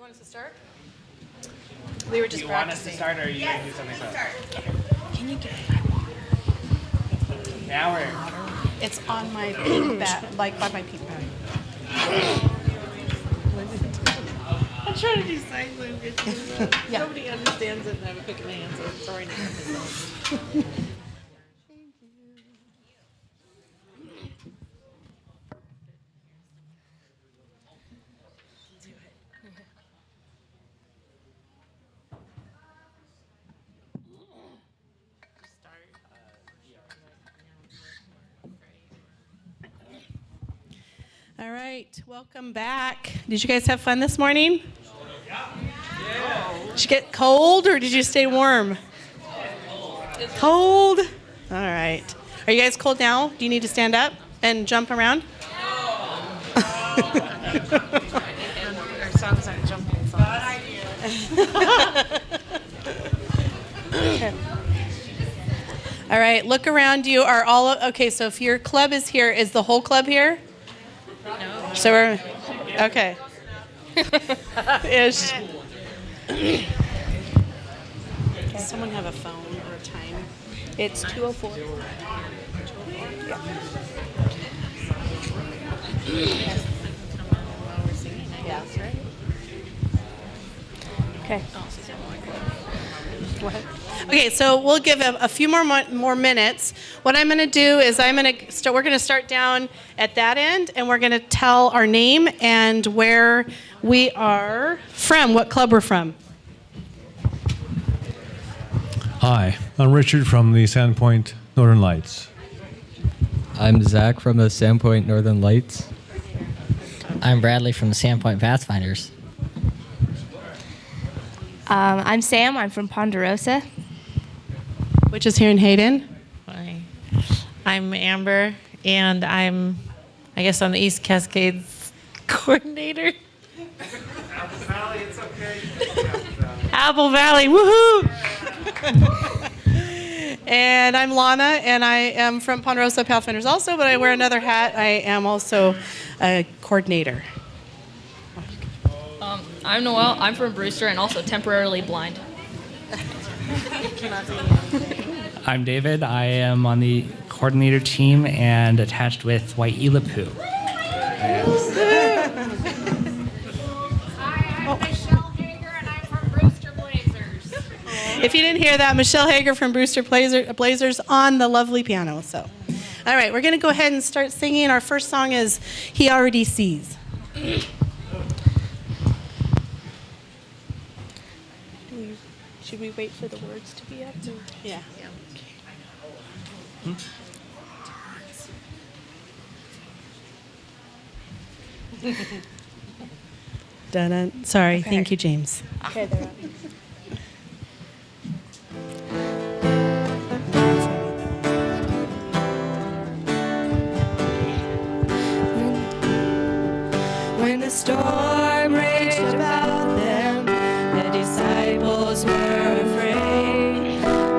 want us to start? We were just Do you want us to start, or are you going to do something else? Can you get that water? Now we're... It's on my pink bag, like by my pink bag. I'm trying to do sign language. Yeah. Nobody understands it, and I'm picking my hands, so sorry to myself. All right, welcome back. Did you guys have fun this morning? Yeah. Did you get cold or did you stay warm? Cold? All right. Are you guys cold now? Do you need to stand up and jump around? Our songs aren't jumping songs. Okay. All right, look around you. Are all okay? So if your club is here, is the whole club here? No. So we're okay. Ish. Does someone have a phone or a time? It's 2:04. Yeah. Right? Okay. What? Okay, so we'll give a few more minutes. What I'm going to do is we're going to start down at that end, and we're going to tell our name and where we are from, what club we're from. Hi, I'm Richard from the Sandpoint Northern Lights. I'm Zach from the Sandpoint Northern Lights. I'm Bradley from the Sandpoint Pathfinders. I'm Sam. I'm from Ponderosa. Which is here in Hayden. Hi. I'm Amber, and I'm, I guess, on the East Cascades coordinator. Apple Valley, it's okay. Apple Valley, woohoo! And I'm Lana, and I am from Ponderosa Pathfinders also, but I wear another hat. I am also a coordinator. I'm Noelle. I'm from Brewster and also temporarily blind. I'm David. I am on the coordinator team and attached with White Elipu. Hi, I'm Michelle Hager, and I'm from Brewster Blazers. If you didn't hear that, Michelle Hager from Brewster Blazers on the lovely piano. So, all right, we're going to go ahead and start singing. Our first song is He Already Sees. Should we wait for the words to be up? Yeah. Dun-dun. Sorry. Okay. Thank you, James. Okay, they're up. When the storm raged about them, the disciples were afraid.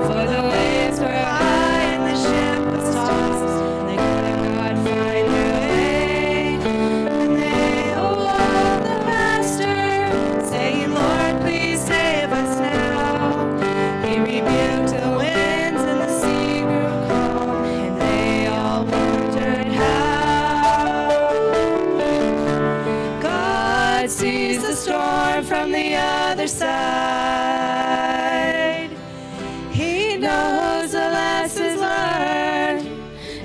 For the waves were high and the ship was tossed, and they could not find their way. And they awoke the Master, saying, Lord, please save us now. He rebuked the winds and the sea grew calm, and they all wondered how. God sees the storm from the other side. He knows the lessons learned,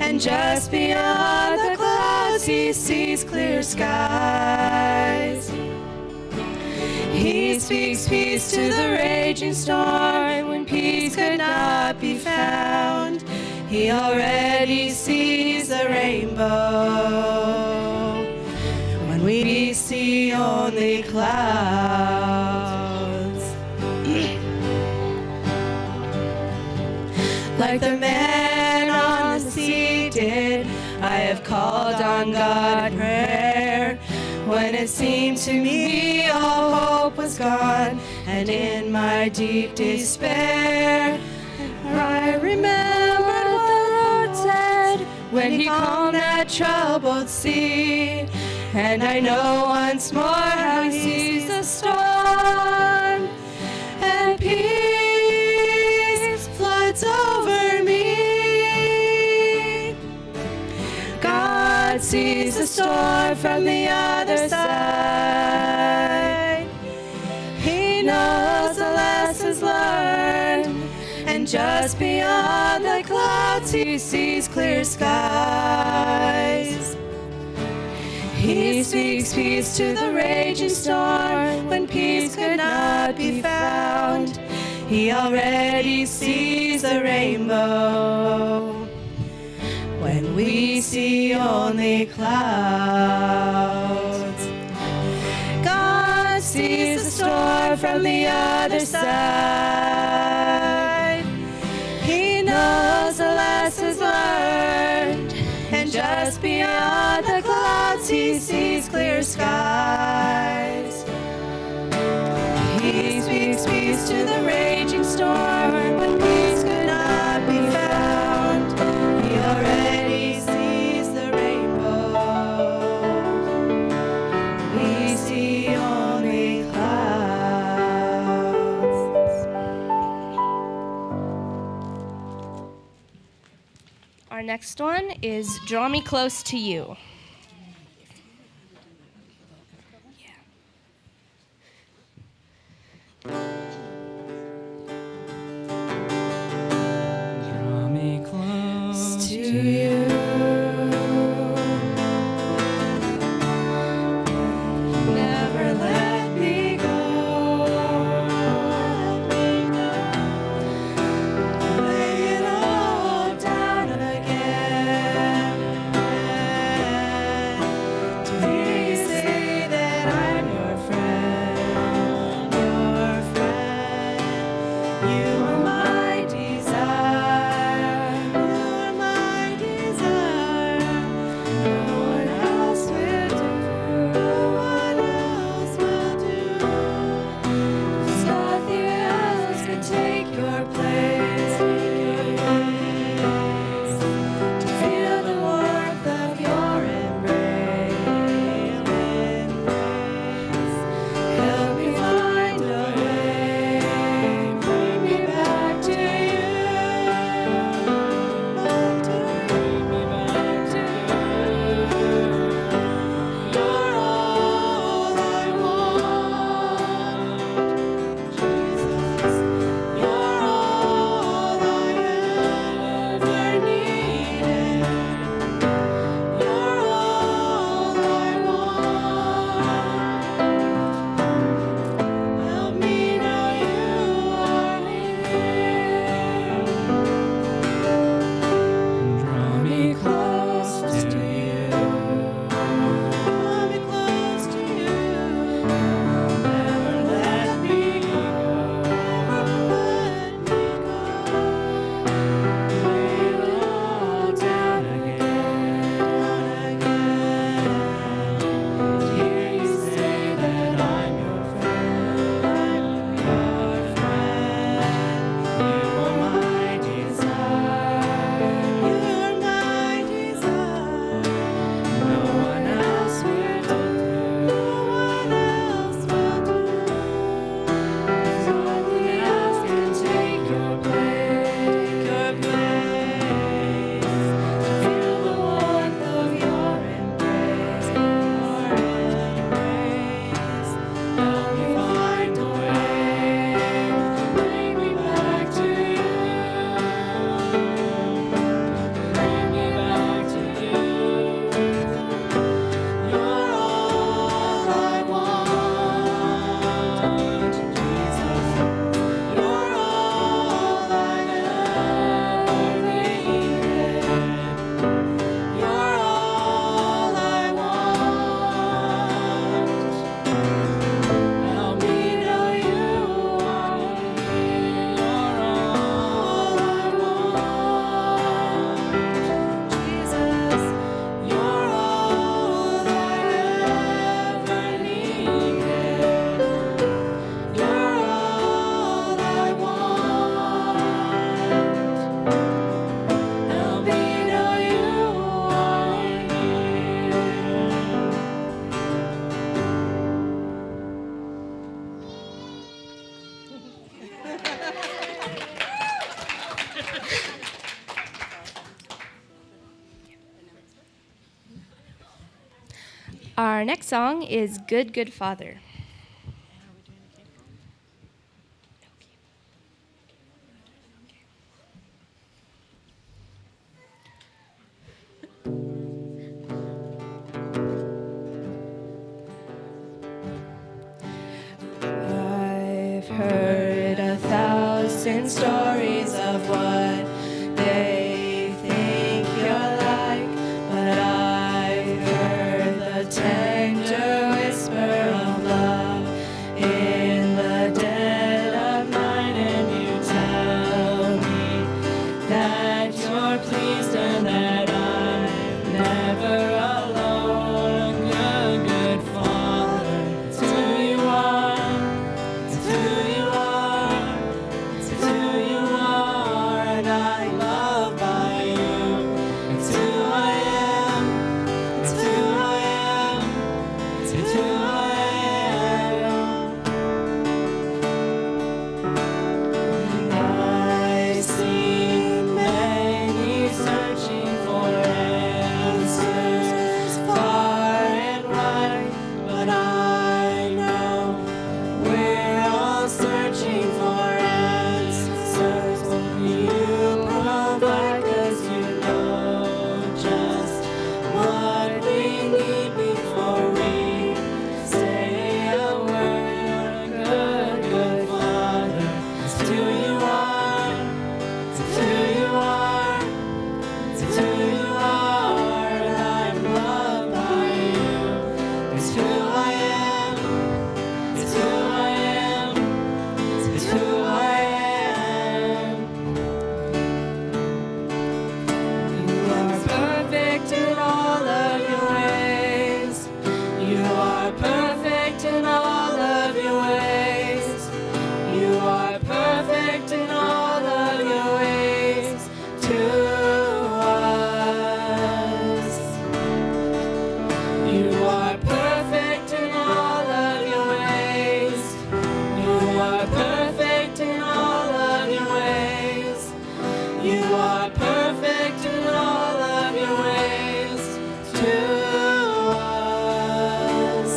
and just beyond the clouds he sees clear skies. He speaks peace to the raging storm when peace could not be found. He already sees the rainbow when we see only clouds. Like the man on the sea did, I have called on God in prayer. When it seemed to me all hope was gone, and in my deep despair, I remembered what the Lord said when he calmed that troubled sea. And I know once more how he sees the storm, and peace floods over me. God sees the storm from the other side. He knows the lessons learned, and just beyond the clouds he sees clear skies. He speaks peace to the raging storm when peace could not be found. He already sees the rainbow when we see only clouds. God sees the storm from the other side. He knows the lessons learned, and just beyond the clouds he sees clear skies. He speaks peace to the raging storm when peace could not be found. He already sees the rainbow. We see only clouds. Our next one is Draw Me Close to You. Draw me close To you. Never let me go. Lay it all down again. Our next song is Good, Good Father. I've heard 1,000 stories of what they think you're like, but I've heard the tender whisper of love in the dead of night, and you tell me that you're pleased and that I'm never alone. Good, good Father, it's who you are, it's who you are, it's who you are, and I'm loved by you. It's who I am, it's who I am, it's who I am. I've seen many searching for answers far and wide, but I know we're all searching for answers. Only you provide, 'cause you know just what we need before we say a word. Good, good Father, it's who you are, it's who you are, it's who you are, and I'm loved by you. It's who I am, it's who I am, it's who I am. You are perfect in all of your ways. You are perfect in all of your ways. You are perfect in all of your ways to us. You are perfect in all of your ways. You are perfect in all of your ways. You are perfect in all of your ways to us.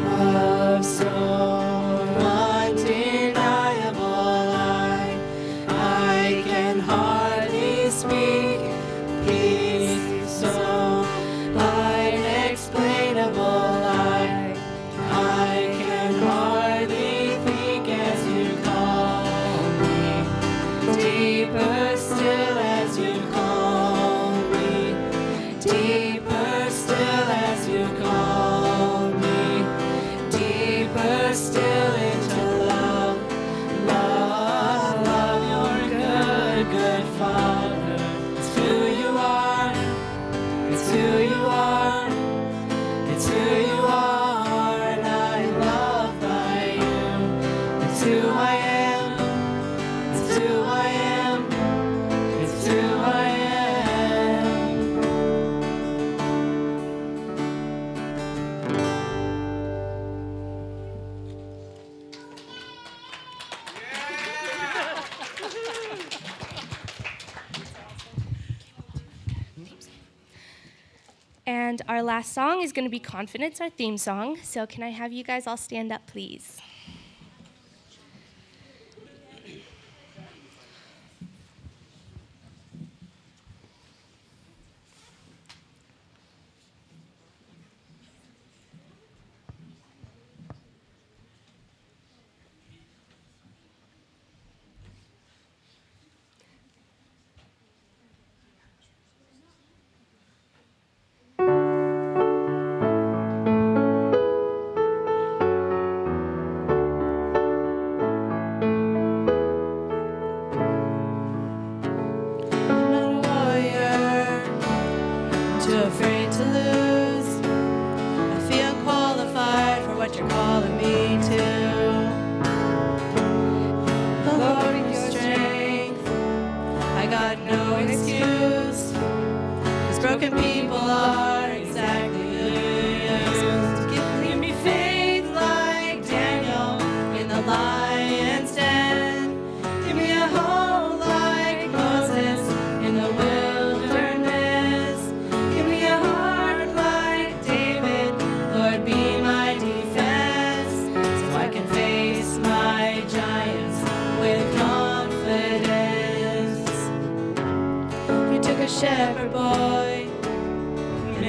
Love so undeniable, I can hardly speak. Peace so unexplainable, I can hardly think as you call me. Deeper still as you call me. Deeper still as you call me. Deeper still into love. Love, love, you're good, good Father. It's who you are, it's who you are, it's who you are, and I'm loved by you. It's who I am, it's who I am, it's who I am. And our last song is going to be Confidence, our theme song. So can I have you guys all stand up, please? Afraid to lose. I feel qualified for what you're calling me to. Lord, with your strength, I got no excuse. 'Cause broken people are exactly who you used. Give me faith like Daniel in the lion's den. Give me a hope like Moses in the wilderness. Give me a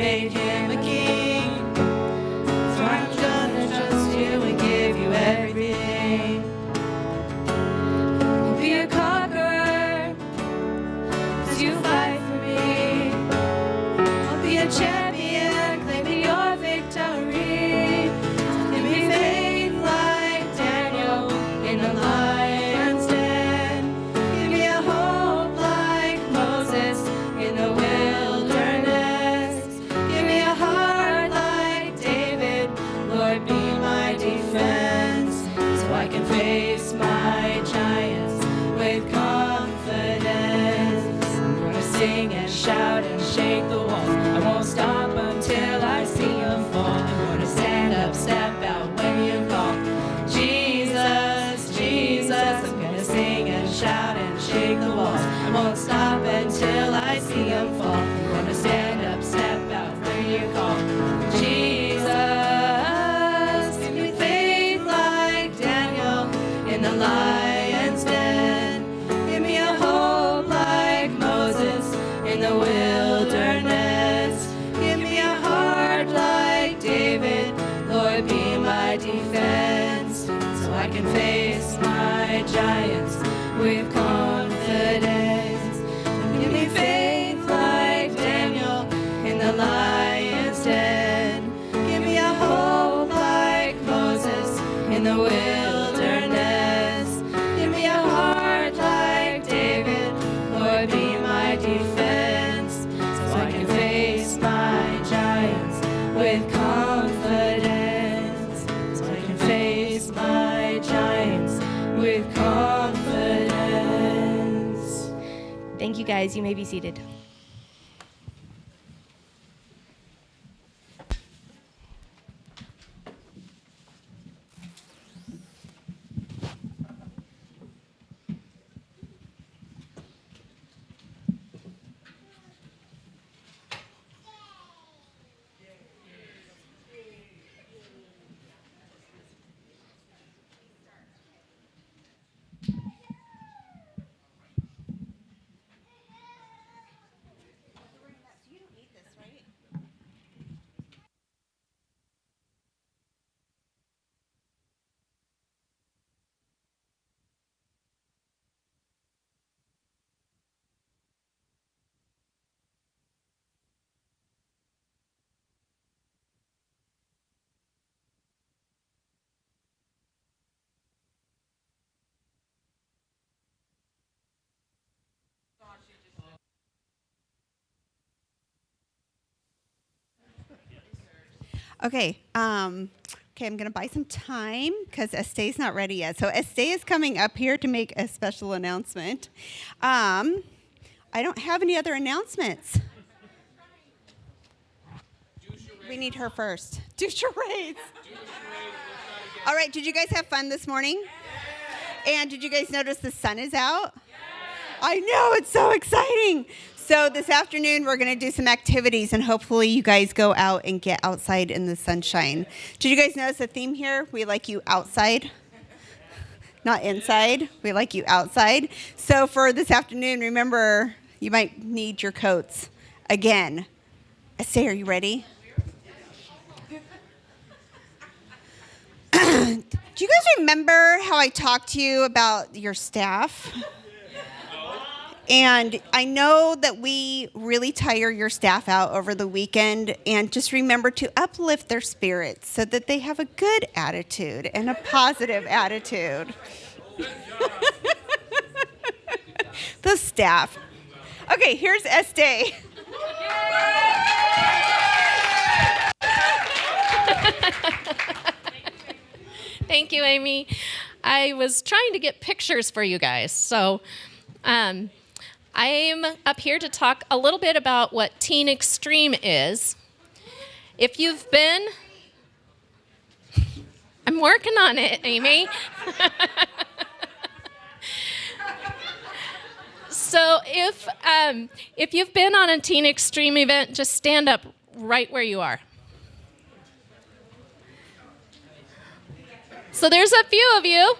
made him a king. So I'm gonna trust you and give you everything. I'll be a conqueror, 'cause you fight for me. I'll be a champion, claiming your victory. Give me faith like Daniel in the lion's den. Give me a hope like Moses in the wilderness. Give me a heart like David, Lord, be my defense. So I can face my giants with confidence. I'm gonna sing and shout and shake the walls. I won't stop until I see them fall. I'm gonna stand up, step out when you call. Jesus, Jesus, I'm gonna sing and shout and shake the walls. I won't stop until I see them fall. I'm gonna stand up, step out when you call. Jesus, give me faith like Daniel in the lion's den. Give me a hope like Moses in the wilderness. Give me a heart like David, Lord, be my defense. So I can face my giants with confidence. Give me faith like Daniel in the lion's den. Give me a hope like Moses in the wilderness. Give me a heart like David, Lord, be my defense. So I can face my giants with confidence. So I can face my giants with confidence. Thank you, guys. You may be seated. Okay, I'm gonna buy some time because Este's not ready yet. So Este is coming up here to make a special announcement. I don't have any other announcements. We need her first. Do charades. All right, did you guys have fun this morning? And did you guys notice the sun is out? I know, it's so exciting. So this afternoon, we're going to do some activities, and hopefully you guys go out and get outside in the sunshine. Did you guys notice the theme here? We like you outside, not inside. We like you outside. So for this afternoon, remember, you might need your coats again. Esther, are you ready? Do you guys remember how I talked to you about your staff? And I know that we really tire your staff out over the weekend, and just remember to uplift their spirits so that they have a good attitude and a positive attitude. The staff. Okay, here's Este. Thank you, Amy. I was trying to get pictures for you guys. So I'm up here to talk a little bit about what Teen Extreme is. If you've been, I'm working on it, Amy. So if you've been on a Teen Extreme event, just stand up right where you are. So there's a few of you.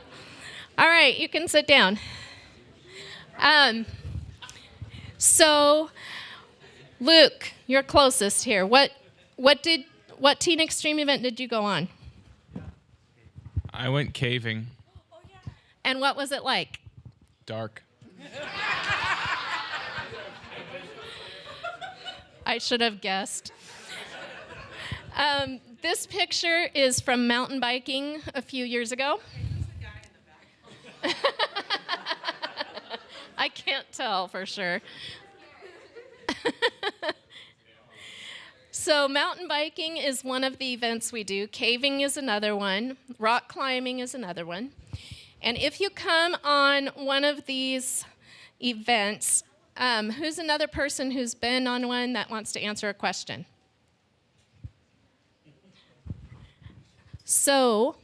All right, you can sit down. So Luke, you're closest here. What Teen Extreme event did you go on? I went caving. And what was it like? Dark. I should have guessed. This picture is from mountain biking a few years ago. I can't tell for sure. So mountain biking is one of the events we do. Caving is another one. Rock climbing is another one. And if you come on one of these events, who's another person who's been on one that wants to answer a question? So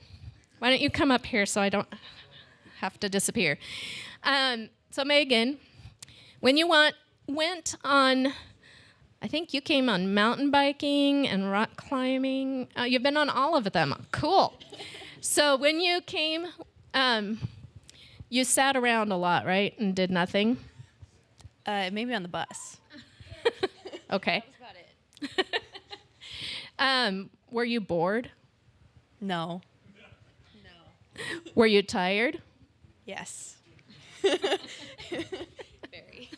why don't you come up here so I don't have to disappear. So Megan, when you went on, I think you came on mountain biking and rock climbing. You've been on all of them. Cool. So when you came, you sat around a lot, right, and did nothing? Maybe on the bus. Okay. That's about it. Were you bored? No. Were you tired? Yes. Very.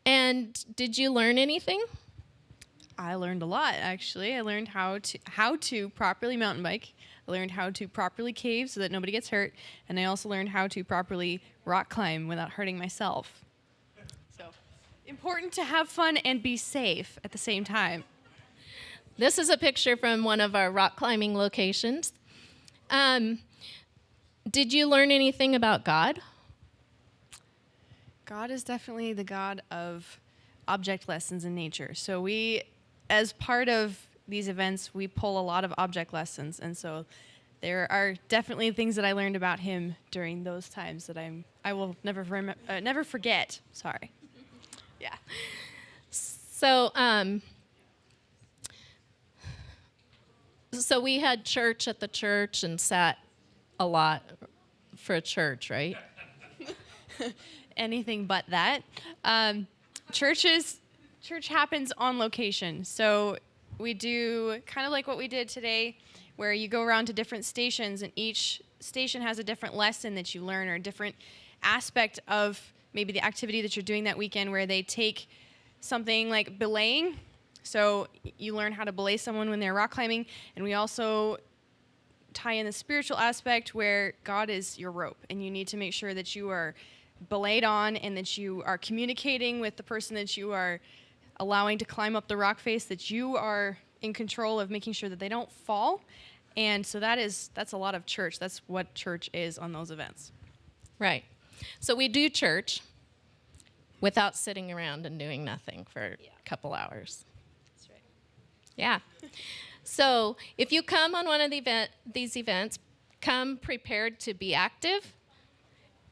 And did you learn anything? I learned a lot, actually. I learned how to properly mountain bike. I learned how to properly cave so that nobody gets hurt. And I also learned how to properly rock climb without hurting myself. So, important to have fun and be safe at the same time. This is a picture from one of our rock climbing locations. Did you learn anything about God? God is definitely the God of object lessons in nature. So we, as part of these events, we pull a lot of object lessons. And so there are definitely things that I learned about him during those times that I will never forget. Sorry. Yeah. So, so we had church at the church and sat a lot for church, right? Anything but that. Church happens on location. So we do kind of like what we did today, where you go around to different stations and each station has a different lesson that you learn or a different aspect of maybe the activity that you're doing that weekend, where they take something like belaying. So you learn how to belay someone when they're rock climbing. And we also tie in the spiritual aspect where God is your rope and you need to make sure that you are belayed on and that you are communicating with the person that you are allowing to climb up the rock face, that you are in control of making sure that they don't fall. And so that's a lot of church. That's what church is on those events. Right. So we do church without sitting around and doing nothing for a couple hours. That's right. Yeah. So if you come on one of these events, come prepared to be active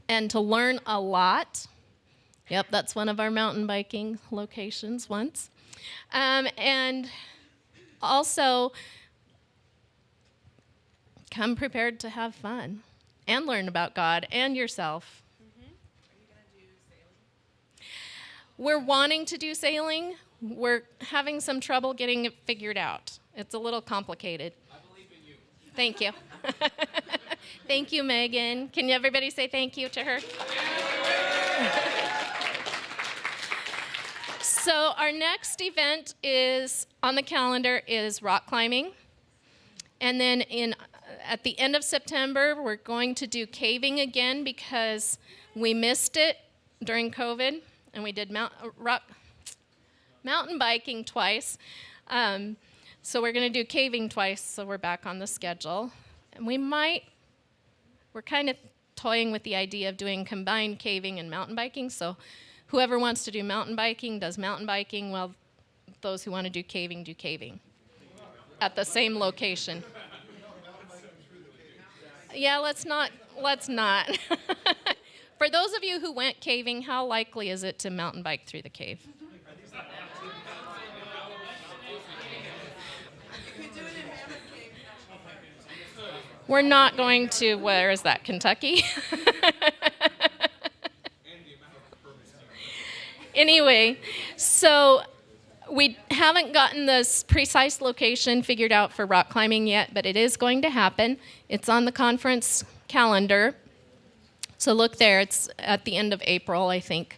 and to learn a lot. Yep, that's one of our mountain biking locations once. And also, come prepared to have fun and learn about God and yourself. Mm-hmm. Are you going to do sailing? We're wanting to do sailing. We're having some trouble getting it figured out. It's a little complicated. I believe in you. Thank you. Thank you, Megan. Can everybody say thank you to her? So our next event is on the calendar is rock climbing. And then at the end of September, we're going to do caving again because we missed it during COVID. And we did mountain biking twice. So we're going to do caving twice, so we're back on the schedule. And we're kind of toying with the idea of doing combined caving and mountain biking. So whoever wants to do mountain biking does mountain biking, while those who want to do caving at the same location. Yeah, let's not. For those of you who went caving, how likely is it to mountain bike through the cave? We're not going to, where is that, Kentucky? Anyway, so we haven't gotten this precise location figured out for rock climbing yet, but it is going to happen. It's on the conference calendar. So look there. It's at the end of April, I think.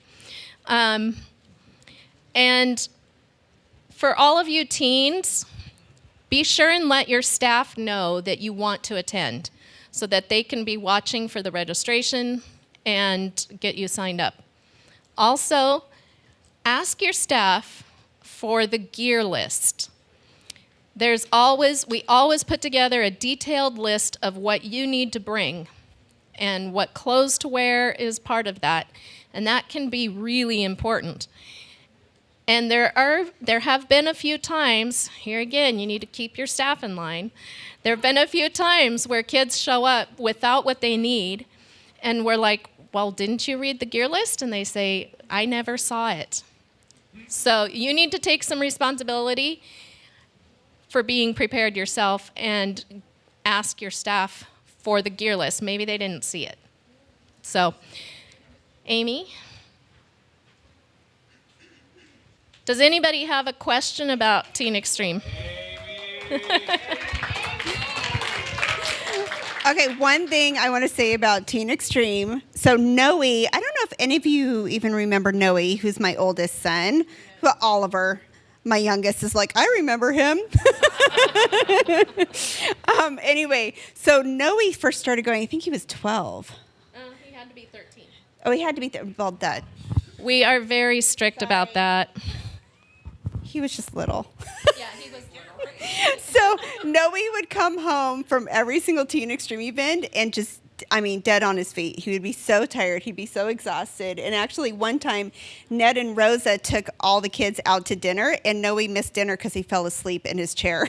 And for all of you teens, be sure and let your staff know that you want to attend so that they can be watching for the registration and get you signed up. Also, ask your staff for the gear list. We always put together a detailed list of what you need to bring, and what clothes to wear is part of that, and that can be really important. And there have been a few times, here again, you need to keep your staff in line. There have been a few times where kids show up without what they need, and we're like, well, didn't you read the gear list? And they say, I never saw it. So you need to take some responsibility for being prepared yourself and ask your staff for the gear list. Maybe they didn't see it. So, Amy? Does anybody have a question about Teen Extreme? Okay, one thing I want to say about Teen Extreme. So Noe, I don't know if any of you even remember Noe, who's my oldest son. But Oliver, my youngest, is like, I remember him. Anyway, so Noe first started going, I think he was 12. He had to be 13. Oh, he had to be, well, that. We are very strict about that. He was just little. Yeah, he was little. So Noe would come home from every single Teen Extreme event and just, dead on his feet. He would be so tired. He'd be so exhausted. And actually, one time, Ned and Rosa took all the kids out to dinner, and Noe missed dinner because he fell asleep in his chair.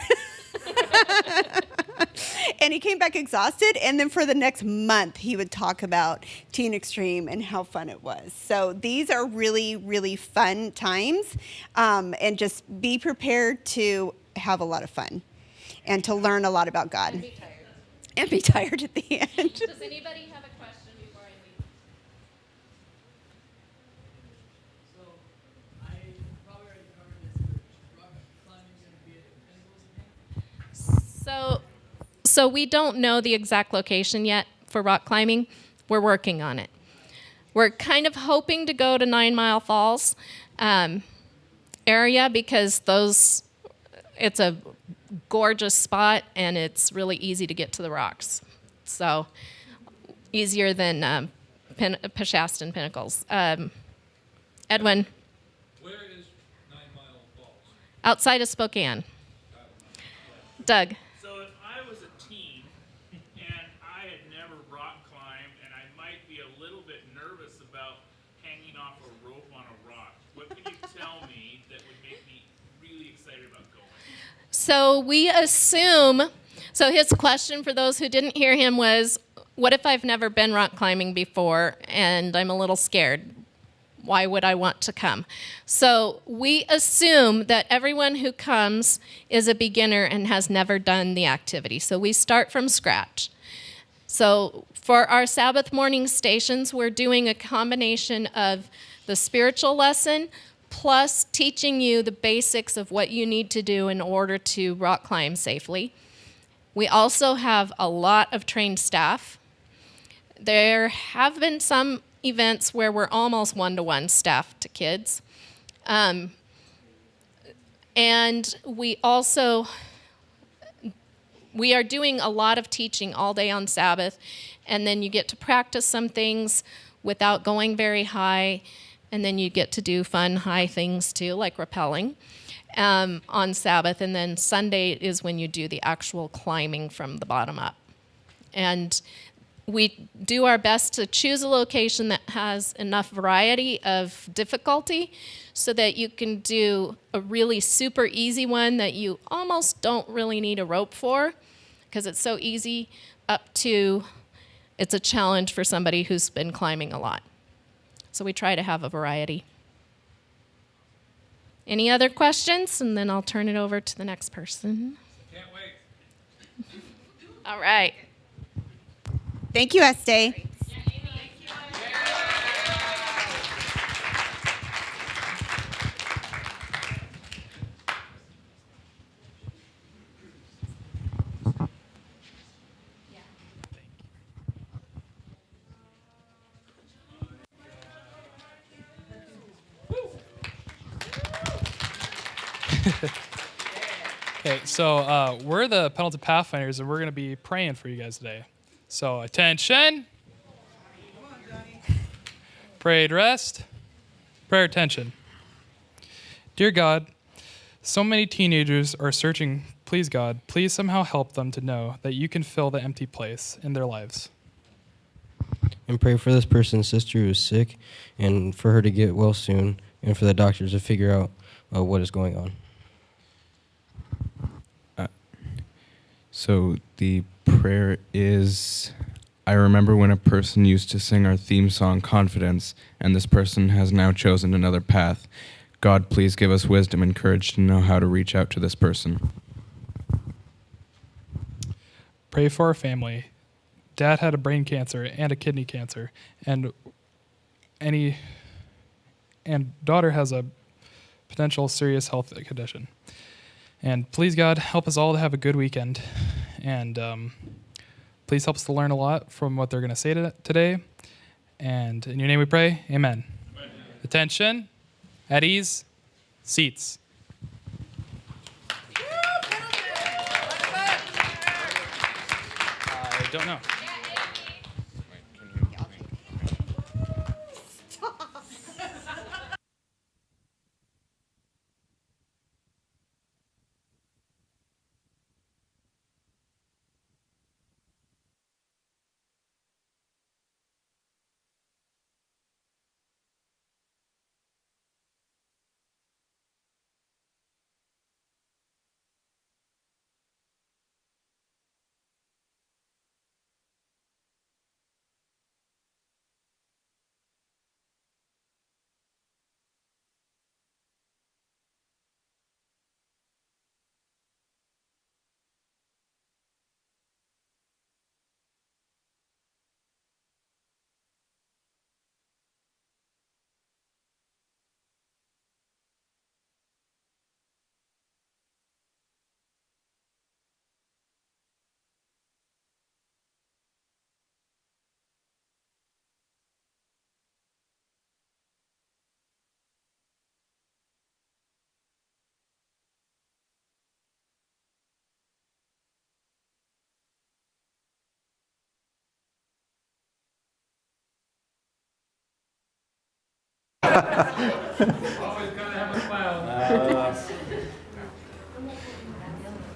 And he came back exhausted, and then for the next month, he would talk about Teen Extreme and how fun it was. So these are really, really fun times, and just be prepared to have a lot of fun and to learn a lot about God. And be tired at the end. Does anybody have a question before I leave? So, I probably already covered this, but rock climbing is going to be at Pinnacles again? So we don't know the exact location yet for rock climbing. We're working on it. We're kind of hoping to go to 9 Mile Falls area because it's a gorgeous spot and it's really easy to get to the rocks. So easier than Peshastin Pinnacles. Edwin. Where is 9 Mile Falls? Outside of Spokane. Doug. So if I was a teen and I had never rock climbed and I might be a little bit nervous about hanging off a rope on a rock, what could you tell me that would make me really excited about going? So we assume, so his question for those who didn't hear him was, what if I've never been rock climbing before and I'm a little scared? Why would I want to come? So we assume that everyone who comes is a beginner and has never done the activity. So we start from scratch. So for our Sabbath morning stations, we're doing a combination of the spiritual lesson plus teaching you the basics of what you need to do in order to rock climb safely. We also have a lot of trained staff. There have been some events where we're almost one-to-one staff to kids. And we are doing a lot of teaching all day on Sabbath, and then you get to practice some things without going very high, and then you get to do fun high things too, like rappelling on Sabbath, and then Sunday is when you do the actual climbing from the bottom up. And we do our best to choose a location that has enough variety of difficulty so that you can do a really super easy one that you almost don't really need a rope for because it's so easy up to it's a challenge for somebody who's been climbing a lot. So we try to have a variety. Any other questions? And then I'll turn it over to the next person. Can't wait. All right. Thank you, Este. Okay, so we're the Pendleton Pathfinders, and we're going to be praying for you guys today. So attention. Prayed rest. Prayer attention. Dear God, so many teenagers are searching. Please, God, please somehow help them to know that you can fill the empty place in their lives. And pray for this person's sister who is sick, and for her to get well soon, and for the doctors to figure out what is going on. So the prayer is, I remember when a person used to sing our theme song, Confidence, and this person has now chosen another path. God, please give us wisdom and courage to know how to reach out to this person. Pray for our family. Dad had a brain cancer and a kidney cancer, and daughter has a potential serious health condition. And please, God, help us all to have a good weekend. And please help us to learn a lot from what they're going to say today. And in your name we pray, amen. Amen. Attention, at ease, seats. I don't know.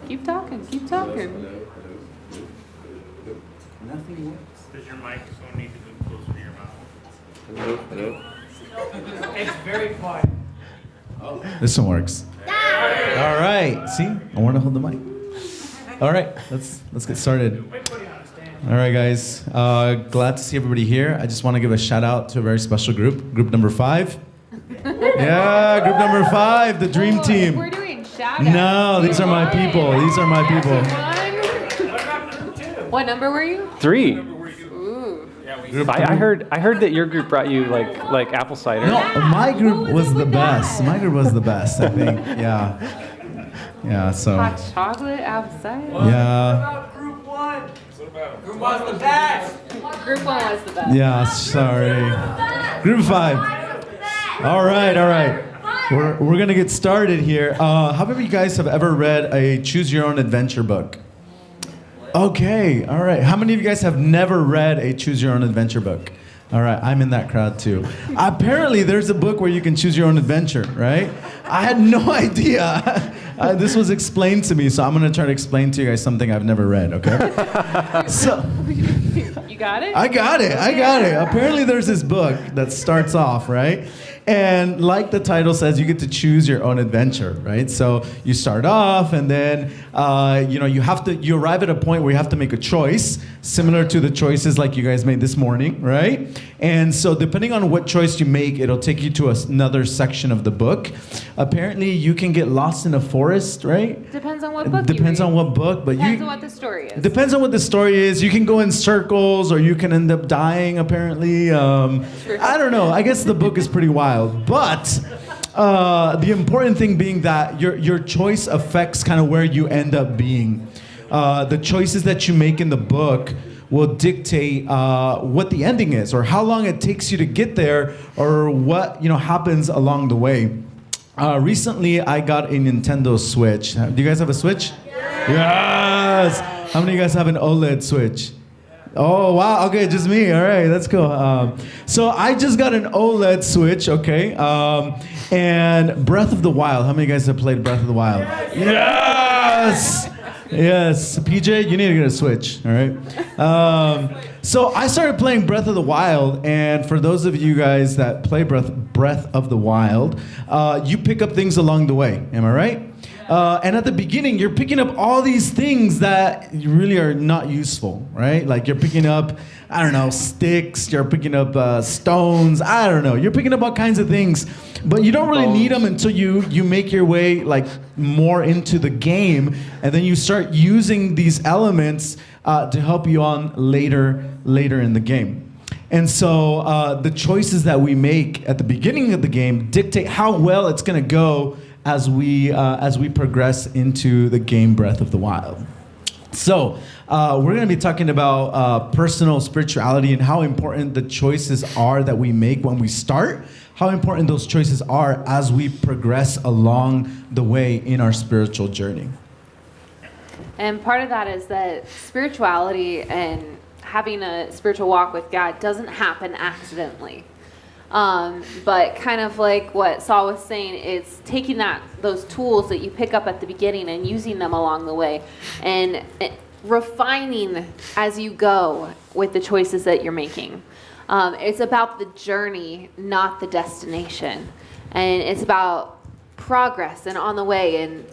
Keep talking, keep talking. Nothing works. Does your microphone need to move closer to your mouth? Hello? It's very quiet. This one works. All right. See, I want to hold the mic. All right, let's get started. All right, guys. Glad to see everybody here. I just want to give a shout out to a very special group number 5. Yeah, group number 5, the dream team. We're doing shout outs. No, these are my people. These are my people. What number were you? 3. Ooh. I heard that your group brought you like apple cider. No, my group was the best. My group was the best, I think. Yeah. Yeah, so. Hot chocolate outside? Yeah. Group 1 was the best. Group 1 was the best. Yeah, sorry. Group 5. All right. We're gonna get started here. How many of you guys have ever read a Choose Your Own Adventure book? Okay, all right. How many of you guys have never read a Choose Your Own Adventure book? All right, I'm in that crowd too. Apparently, there's a book where you can choose your own adventure, right? I had no idea. This was explained to me, so I'm gonna try to explain to you guys something I've never read, okay? So. You got it? I got it. Apparently there's this book that starts off, right? And like the title says, you get to choose your own adventure, right? So you start off and then, you arrive at a point where you have to make a choice, similar to the choices like you guys made this morning, right? And so depending on what choice you make, it'll take you to another section of the book. Apparently you can get lost in a forest, right? Depends on what book Depends you read. on what book, but Depends on what the story is. Depends on what the story is. You can go in circles or you can end up dying, apparently. I don't know. I guess the book is pretty wild. But the important thing being that your choice affects kind of where you end up being. The choices that you make in the book will dictate what the ending is or how long it takes you to get there or what happens along the way. Recently, I got a Nintendo Switch. Do you guys have a Switch? Yes! How many of you guys have an OLED Switch? Oh, wow. Okay, just me. All right, that's cool. So I just got an OLED Switch, okay? And Breath of the Wild. How many of you guys have played Breath of the Wild? Yes! Yes. PJ, you need to get a Switch, all right? So I started playing Breath of the Wild, and for those of you guys that play Breath of the Wild, you pick up things along the way. Am I right? And at the beginning, you're picking up all these things that really are not useful, right? Like you're picking up, I don't know, sticks, you're picking up stones, I don't know. You're picking up all kinds of things, but you don't really need them until you make your way like more into the game, and then you start using these elements to help you on later in the game. And so the choices that we make at the beginning of the game dictate how well it's going to go as we progress into the game Breath of the Wild. So we're going to be talking about personal spirituality and how important the choices are that we make when we start, how important those choices are as we progress along the way in our spiritual journey. And part of that is that spirituality and having a spiritual walk with God doesn't happen accidentally. But kind of like what Saul was saying, it's taking those tools that you pick up at the beginning and using them along the way, and refining as you go with the choices that you're making. It's about the journey, not the destination, and it's about progress and on the way. And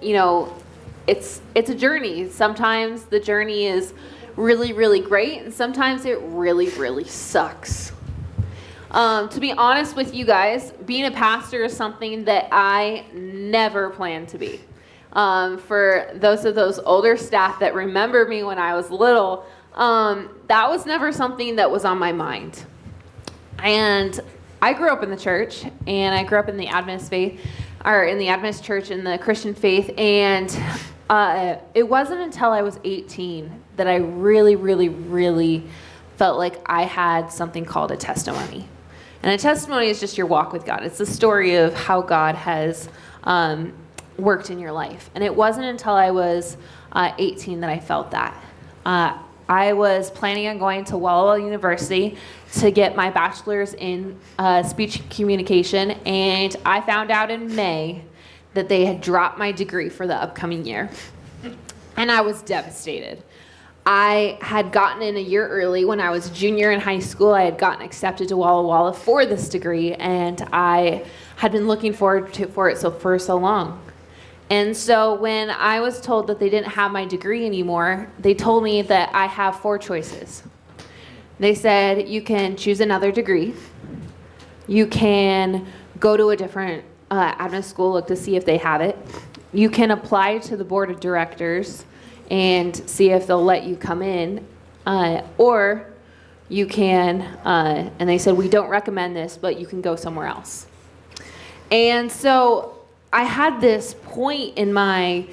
it's a journey. Sometimes the journey is really, really great, and sometimes it really, really sucks. To be honest with you guys, being a pastor is something that I never planned to be. For those older staff that remember me when I was little, that was never something that was on my mind. And I grew up in the church, and I grew up in the Adventist faith, or in the Adventist church, in the Christian faith, and it wasn't until I was 18 that I really, really, really felt like I had something called a testimony. And a testimony is just your walk with God. It's the story of how God has worked in your life. And it wasn't until I was 18 that I felt that. I was planning on going to Walla Walla University to get my bachelor's in speech communication, and I found out in May that they had dropped my degree for the upcoming year. And I was devastated. I had gotten in a year early. When I was a junior in high school, I had gotten accepted to Walla Walla for this degree, and I had been looking forward for it for so long. And so when I was told that they didn't have my degree anymore, they told me that I have 4 choices. They said, you can choose another degree, you can go to a different Adventist school, look to see if they have it, you can apply to the board of directors and see if they'll let you come in, or you can, and they said, we don't recommend this, but you can go somewhere else. And so I had this point in my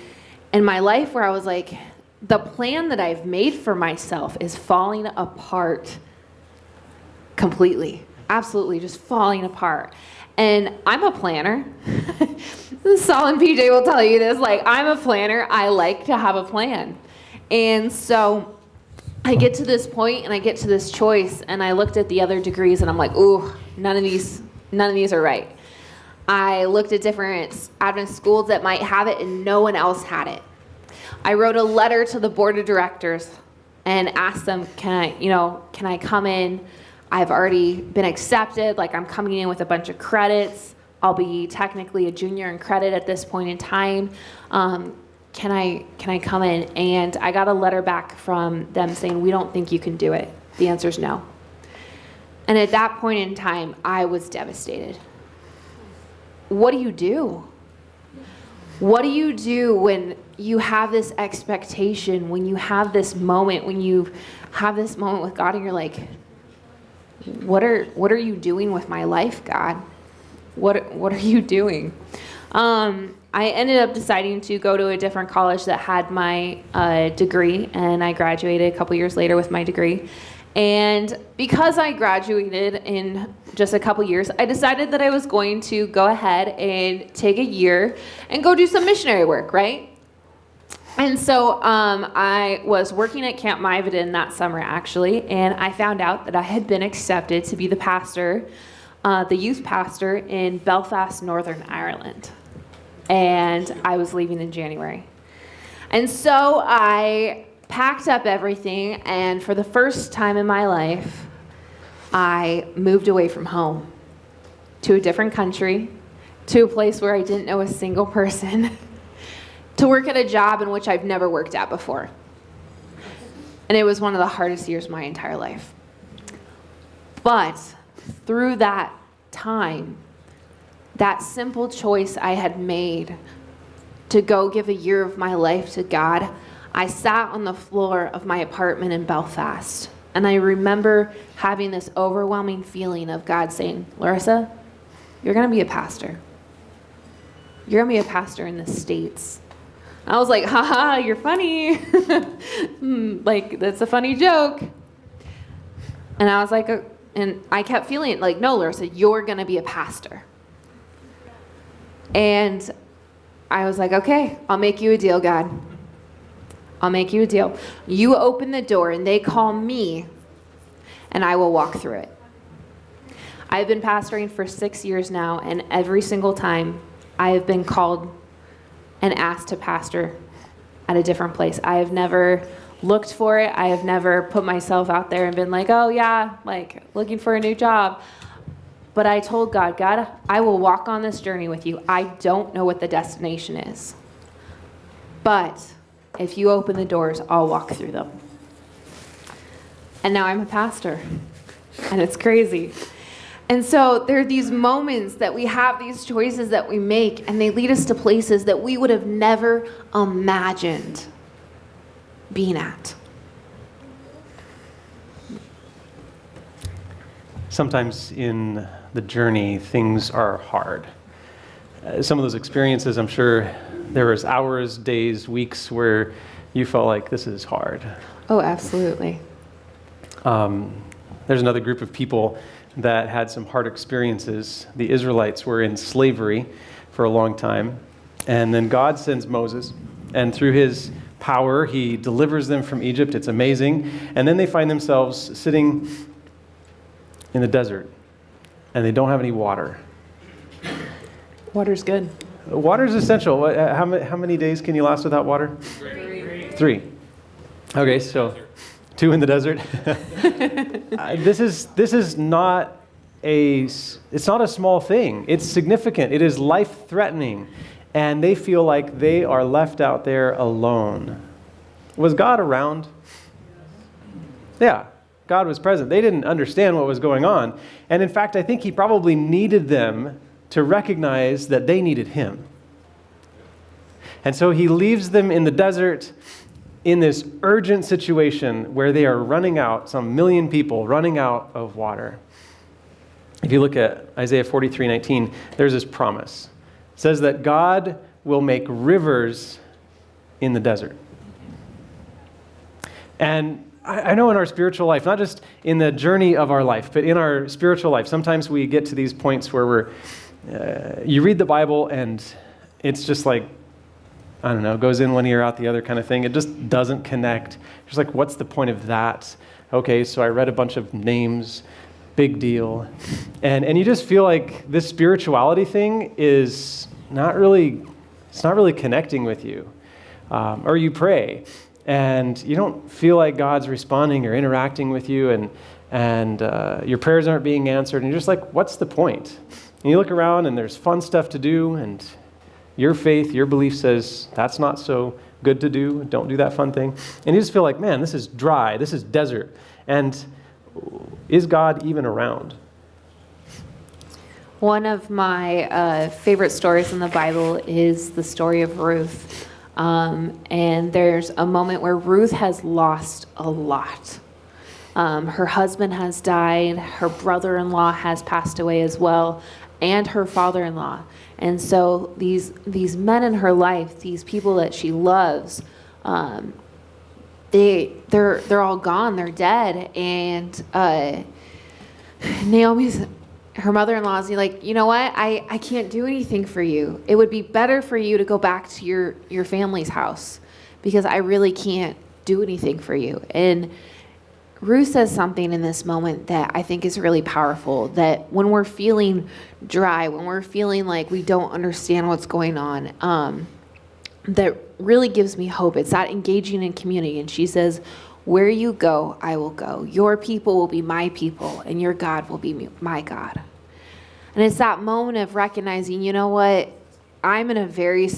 life where I was like, the plan that I've made for myself is falling apart completely, absolutely just falling apart. And I'm a planner. Saul and PJ will tell you this. Like, I'm a planner. I like to have a plan. And so I get to this point and I get to this choice, and I looked at the other degrees and I'm like, ooh, none of these are right. I looked at different Adventist schools that might have it, and no one else had it. I wrote a letter to the board of directors and asked them, can I come in? I've already been accepted, like I'm coming in with a bunch of credits. I'll be technically a junior in credit at this point in time. Can I come in? And I got a letter back from them saying, we don't think you can do it. The answer is no. And at that point in time, I was devastated. What do you do? What do you do when you have this expectation, when you have this moment, when you have this moment with God and you're like, what are you doing with my life, God? What are you doing? I ended up deciding to go to a different college that had my degree, and I graduated a couple years later with my degree. And because I graduated in just a couple years, I decided that I was going to go ahead and take a year and go do some missionary work, right? And so I was working at Camp Myvedon that summer, actually, and I found out that I had been accepted to be the pastor, the youth pastor in Belfast, Northern Ireland. And I was leaving in January. And so I packed up everything, and for the first time in my life, I moved away from home to a different country, to a place where I didn't know a single person, to work at a job in which I've never worked at before. And it was one of the hardest years of my entire life. But through that time, that simple choice I had made to go give a year of my life to God, I sat on the floor of my apartment in Belfast, and I remember having this overwhelming feeling of God saying, Larissa, you're going to be a pastor. You're going to be a pastor in the States. I was like, haha, you're funny. Like, that's a funny joke. And I was like, and I kept feeling it, like, no, Larissa, you're going to be a pastor. And I was like, okay, I'll make you a deal, God. I'll make you a deal. You open the door and they call me, and I will walk through it. I've been pastoring for 6 years now, and every single time I have been called and asked to pastor at a different place. I have never looked for it. I have never put myself out there and been like, oh yeah, like looking for a new job. But I told God, God, I will walk on this journey with you. I don't know what the destination is. But if you open the doors, I'll walk through them. And now I'm a pastor. And it's crazy. And so there are these moments that we have, these choices that we make, and they lead us to places that we would have never imagined being at. Sometimes in the journey, things are hard. Some of those experiences, I'm sure there was hours, days, weeks where you felt like this is hard. Oh, absolutely. There's another group of people that had some hard experiences. The Israelites were in slavery for a long time, and then God sends Moses, and through his power, he delivers them from Egypt. It's amazing. And then they find themselves sitting in the desert, and they don't have any water. Water's good. Water's essential. How many days can you last without water? 3. Okay, so 2 in the desert. This is not it's not a small thing. It's significant. It is life-threatening. And they feel like they are left out there alone. Was God around? Yeah, God was present. They didn't understand what was going on. And in fact, I think he probably needed them to recognize that they needed him. And so he leaves them in the desert in this urgent situation where they are running out, some million people running out of water. If you look at Isaiah 43:19, there's this promise. It says that God will make rivers in the desert. And I know in our spiritual life, not just in the journey of our life, but in our spiritual life, sometimes we get to these points where you read the Bible and it's just like, I don't know, goes in one ear, out the other kind of thing. It just doesn't connect. Just like, what's the point of that? Okay, so I read a bunch of names, big deal. And you just feel like this spirituality thing is not really connecting with you. Or you pray, and you don't feel like God's responding or interacting with you, and your prayers aren't being answered, and you're just like, what's the point? And you look around, and there's fun stuff to do, and your faith, your belief says, that's not so good to do. Don't do that fun thing. And you just feel like, man, this is dry. This is desert. And is God even around? One of my favorite stories in the Bible is the story of Ruth. And there's a moment where Ruth has lost a lot. Her husband has died. Her brother-in-law has passed away as well, and her father-in-law. And so these men in her life, these people that she loves, they're all gone. They're dead. And Naomi's, her mother-in-law's like, you know what? I can't do anything for you. It would be better for you to go back to your family's house because I really can't do anything for you. And Ruth says something in this moment that I think is really powerful, that when we're feeling dry, when we're feeling like we don't understand what's going on, that really gives me hope. It's that engaging in community. And she says, where you go, I will go. Your people will be my people, and your God will be my God. And it's that moment of recognizing, you know what? I'm in a very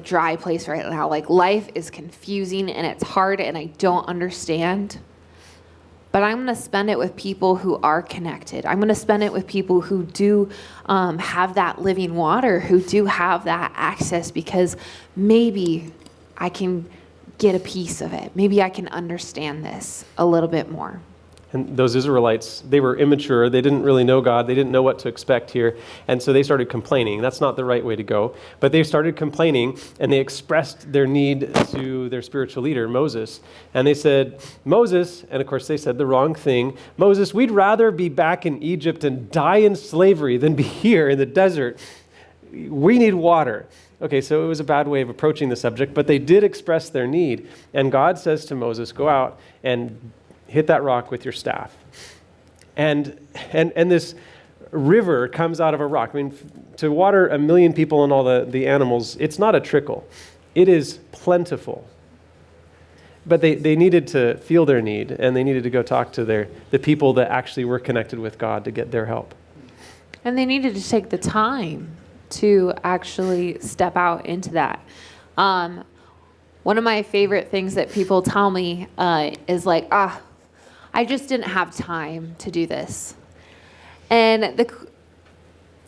dry place right now. Like, life is confusing and it's hard and I don't understand. But I'm going to spend it with people who are connected. I'm going to spend it with people who do have that living water, who do have that access, because maybe I can get a piece of it. Maybe I can understand this a little bit more. And those Israelites, they were immature. They didn't really know God. They didn't know what to expect here. And so they started complaining. That's not the right way to go. But they started complaining, and they expressed their need to their spiritual leader, Moses. And they said, Moses, and of course they said the wrong thing, Moses, we'd rather be back in Egypt and die in slavery than be here in the desert. We need water. Okay, so it was a bad way of approaching the subject, but they did express their need. And God says to Moses, go out and hit that rock with your staff. And this river comes out of a rock. I mean, to water 1 million people and all the animals, it's not a trickle. It is plentiful. But they needed to feel their need, and they needed to go talk to the people that actually were connected with God to get their help. And they needed to take the time to actually step out into that. One of my favorite things that people tell me is like, I just didn't have time to do this. And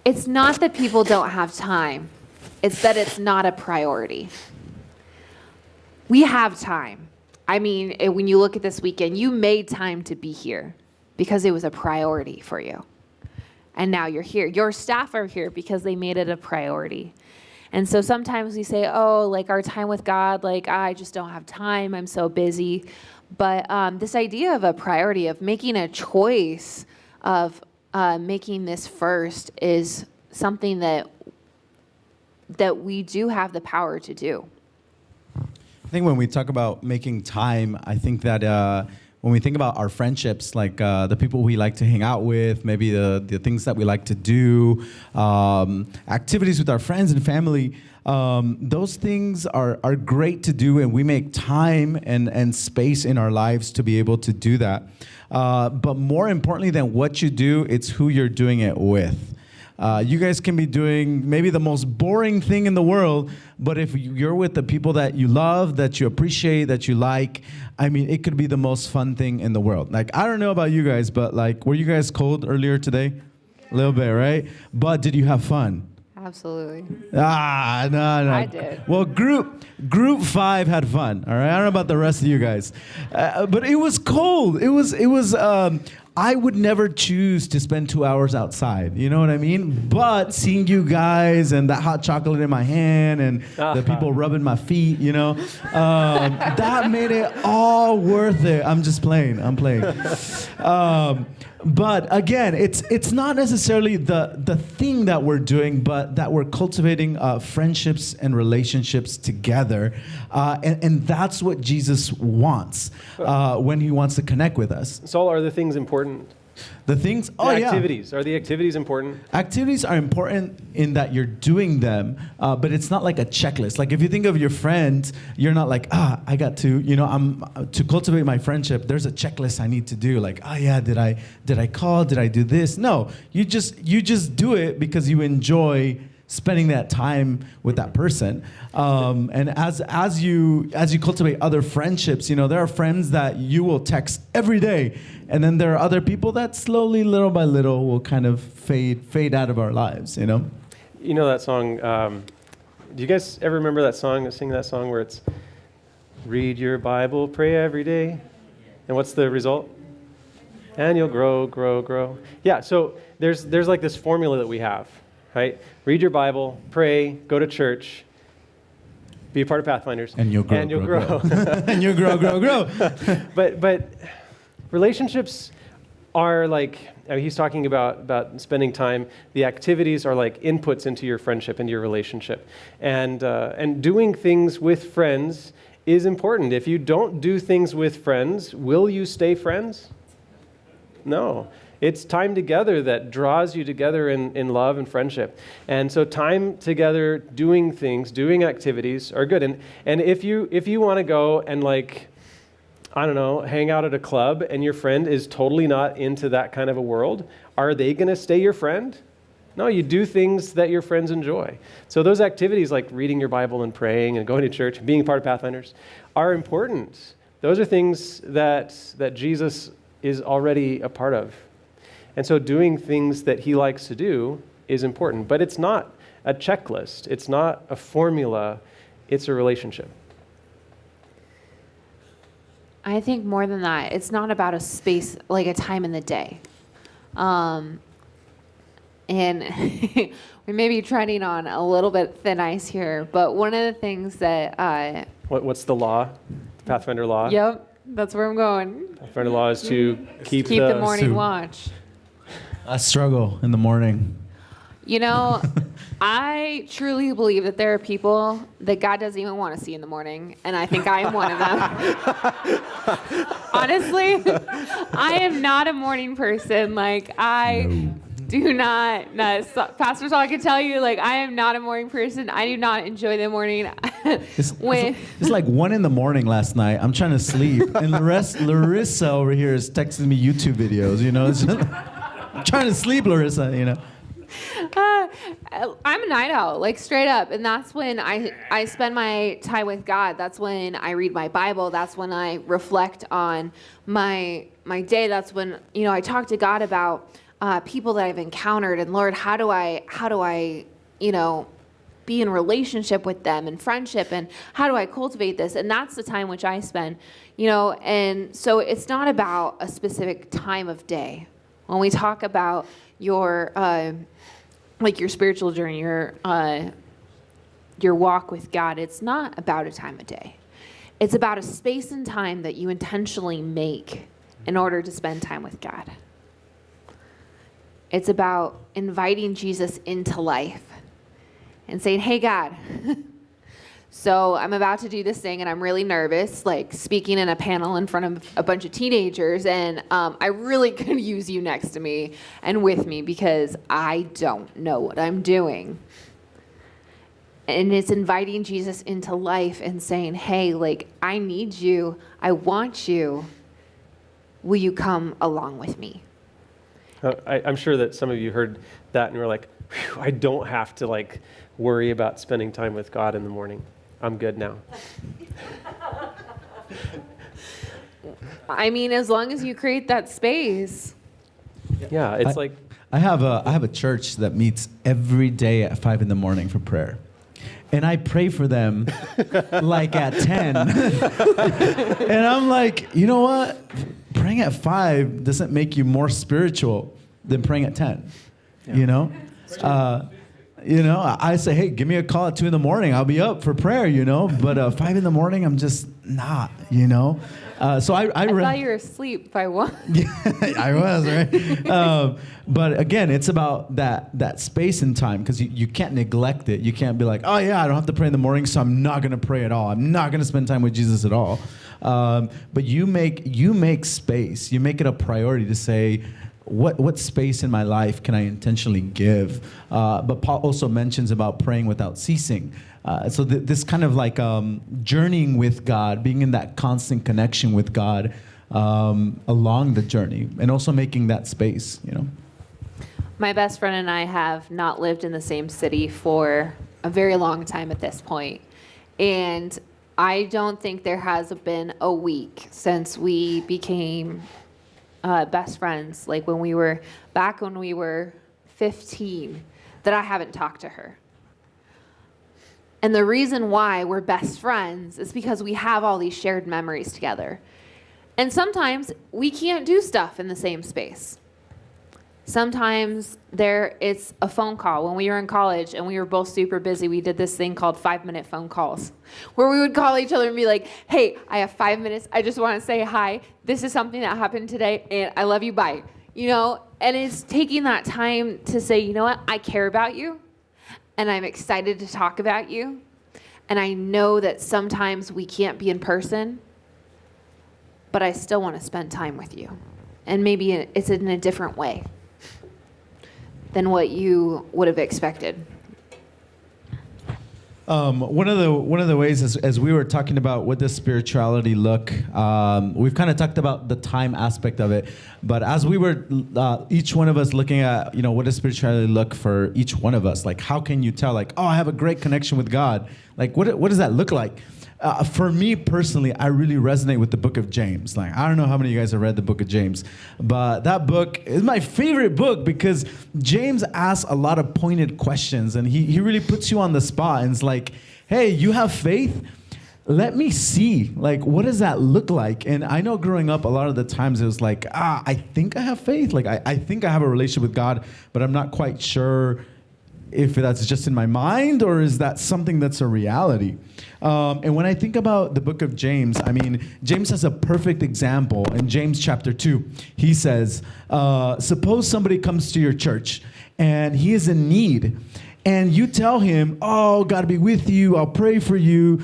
it's not that people don't have time. It's that it's not a priority. We have time. I mean, when you look at this weekend, you made time to be here because it was a priority for you. And now you're here. Your staff are here because they made it a priority. And so sometimes we say, oh, like our time with God, like I just don't have time. I'm so busy. But this idea of a priority, of making a choice, of making this first, is something that we do have the power to do. I think when we talk about making time, I think that when we think about our friendships, like the people we like to hang out with, maybe the things that we like to do, activities with our friends and family, those things are great to do, and we make time and space in our lives to be able to do that. But more importantly than what you do, it's who you're doing it with. You guys can be doing maybe the most boring thing in the world, but if you're with the people that you love, that you appreciate, that you like, I mean, it could be the most fun thing in the world. Like, I don't know about you guys, but like, were you guys cold earlier today? A little bit, right? But did you have fun? Absolutely. No. I did. Well, group 5 had fun. All right, I don't know about the rest of you guys, but it was cold. It was. I would never choose to spend 2 hours outside. You know what I mean? But seeing you guys and that hot chocolate in my hand and the people rubbing my feet, you know, that made it all worth it. I'm just playing. I'm playing. But again, it's not necessarily the thing that we're doing, but that we're cultivating friendships and relationships together. And that's what Jesus wants when he wants to connect with us. Saul, are the things important? The things? Activities. Are the activities important? Activities are important in that you're doing them, but it's not like a checklist. Like if you think of your friends, you're not like, I got to, to cultivate my friendship, there's a checklist I need to do. Like, did I call? Did I do this? No, you just do it because you enjoy spending that time with that person. And as you cultivate other friendships, there are friends that you will text every day. And then there are other people that slowly, little by little, will kind of fade out of our lives, You know that song, do you guys ever remember that song, sing that song where it's, read your Bible, pray every day? And what's the result? And you'll grow, grow, grow. Yeah, so there's like this formula that we have, right? Read your Bible, pray, go to church, Be a part of Pathfinders. And you'll grow. And you'll grow. And you'll grow. But relationships are like, he's talking about spending time. The activities are like inputs into your friendship, into your relationship. And doing things with friends is important. If you don't do things with friends, will you stay friends? No. It's time together that draws you together in love and friendship. And so time together doing things, doing activities are good. And if you want to go and like, I don't know, hang out at a club and your friend is totally not into that kind of a world, are they going to stay your friend? No, you do things that your friends enjoy. So those activities like reading your Bible and praying and going to church and being part of Pathfinders are important. Those are things that Jesus is already a part of. And so doing things that he likes to do is important. But it's not a checklist. It's not a formula. It's a relationship. I think more than that, it's not about a space, like a time in the day. And we may be treading on a little bit thin ice here, but one of the things that... What's the law? Pathfinder law? Yep, that's where I'm going. Pathfinder law is to keep the morning watch. I struggle in the morning. You know, I truly believe that there are people that God doesn't even want to see in the morning, and I think I am one of them. Honestly, I am not a morning person. Like, I do not, Pastor Saul can tell you, like, I am not a morning person. I do not enjoy the morning. It's like 1 a.m. last night. I'm trying to sleep, and Larissa over here is texting me YouTube videos, you know? It's just, I'm trying to sleep, Larissa, you know? I'm a night owl, like straight up. And that's when I spend my time with God. That's when I read my Bible. That's when I reflect on my day. That's when, you know, I talk to God about people that I've encountered. And Lord, how do I, you know, be in relationship with them and friendship, and how do I cultivate this? And that's the time which I spend, you know. And so it's not about a specific time of day. When we talk about your like your spiritual journey, your walk with God, it's not about a time of day. It's about a space and time that you intentionally make in order to spend time with God. It's about inviting Jesus into life and saying, hey, God, so I'm about to do this thing and I'm really nervous, like speaking in a panel in front of a bunch of teenagers, and I really could use you next to me and with me because I don't know what I'm doing. And it's inviting Jesus into life and saying, hey, like, I need you. I want you. Will you come along with me? I'm sure that some of you heard that and were like, I don't have to like worry about spending time with God in the morning. I'm good now. I mean, as long as you create that space. Yeah, it's like I have a church that meets every day at 5 a.m. for prayer. And I pray for them like at 10. And I'm like, you know what? Praying at 5 doesn't make you more spiritual than praying at 10. Yeah. You know? I say, hey, give me a call at 2 a.m. I'll be up for prayer, you know? But 5 a.m, I'm just not, you know? So I thought you were asleep by 1. I was, right? But again, it's about that space and time, because you can't neglect it. You can't be like, oh yeah, I don't have to pray in the morning, so I'm not going to pray at all. I'm not going to spend time with Jesus at all. But you make space. You make it a priority to say, what space in my life can I intentionally give? But Paul also mentions about praying without ceasing. So this kind of like journeying with God, being in that constant connection with God along the journey, and also making that space, you know. My best friend and I have not lived in the same city for a very long time at this point. And I don't think there has been a week since we became best friends, like when we were 15, that I haven't talked to her. And the reason why we're best friends is because we have all these shared memories together. And sometimes we can't do stuff in the same space. Sometimes it's a phone call. When we were in college and we were both super busy, we did this thing called 5-minute phone calls, where we would call each other and be like, hey, I have 5 minutes. I just want to say hi. This is something that happened today, and I love you. Bye. And it's taking that time to say, you know what? I care about you, and I'm excited to talk about you. And I know that sometimes we can't be in person, but I still want to spend time with you. And maybe it's in a different way than what you would have expected. One of the ways, as we were talking about what does spirituality look, we've kind of talked about the time aspect of it, but as we were each one of us looking at, what does spirituality look for each one of us? Like, how can you tell, like, oh, I have a great connection with God? Like, what does that look like? For me personally, I really resonate with the book of James. Like, I don't know how many of you guys have read the book of James, but that book is my favorite book because James asks a lot of pointed questions, and he really puts you on the spot, and it's like, hey, you have faith? Let me see, like, what does that look like? And I know growing up, a lot of the times it was like, I think I have faith. Like, I think I have a relationship with God, but I'm not quite sure if that's just in my mind or is that something that's a reality. And when I think about the book of James, I mean, James has a perfect example. In James chapter 2, he says, suppose somebody comes to your church and he is in need. And you tell him, oh, God be with you, I'll pray for you.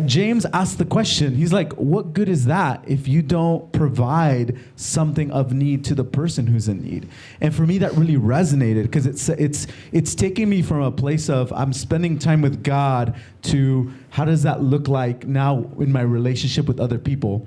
James asks the question, he's like, what good is that if you don't provide something of need to the person who's in need? And for me, that really resonated because it's taking me from a place of I'm spending time with God to how does that look like now in my relationship with other people?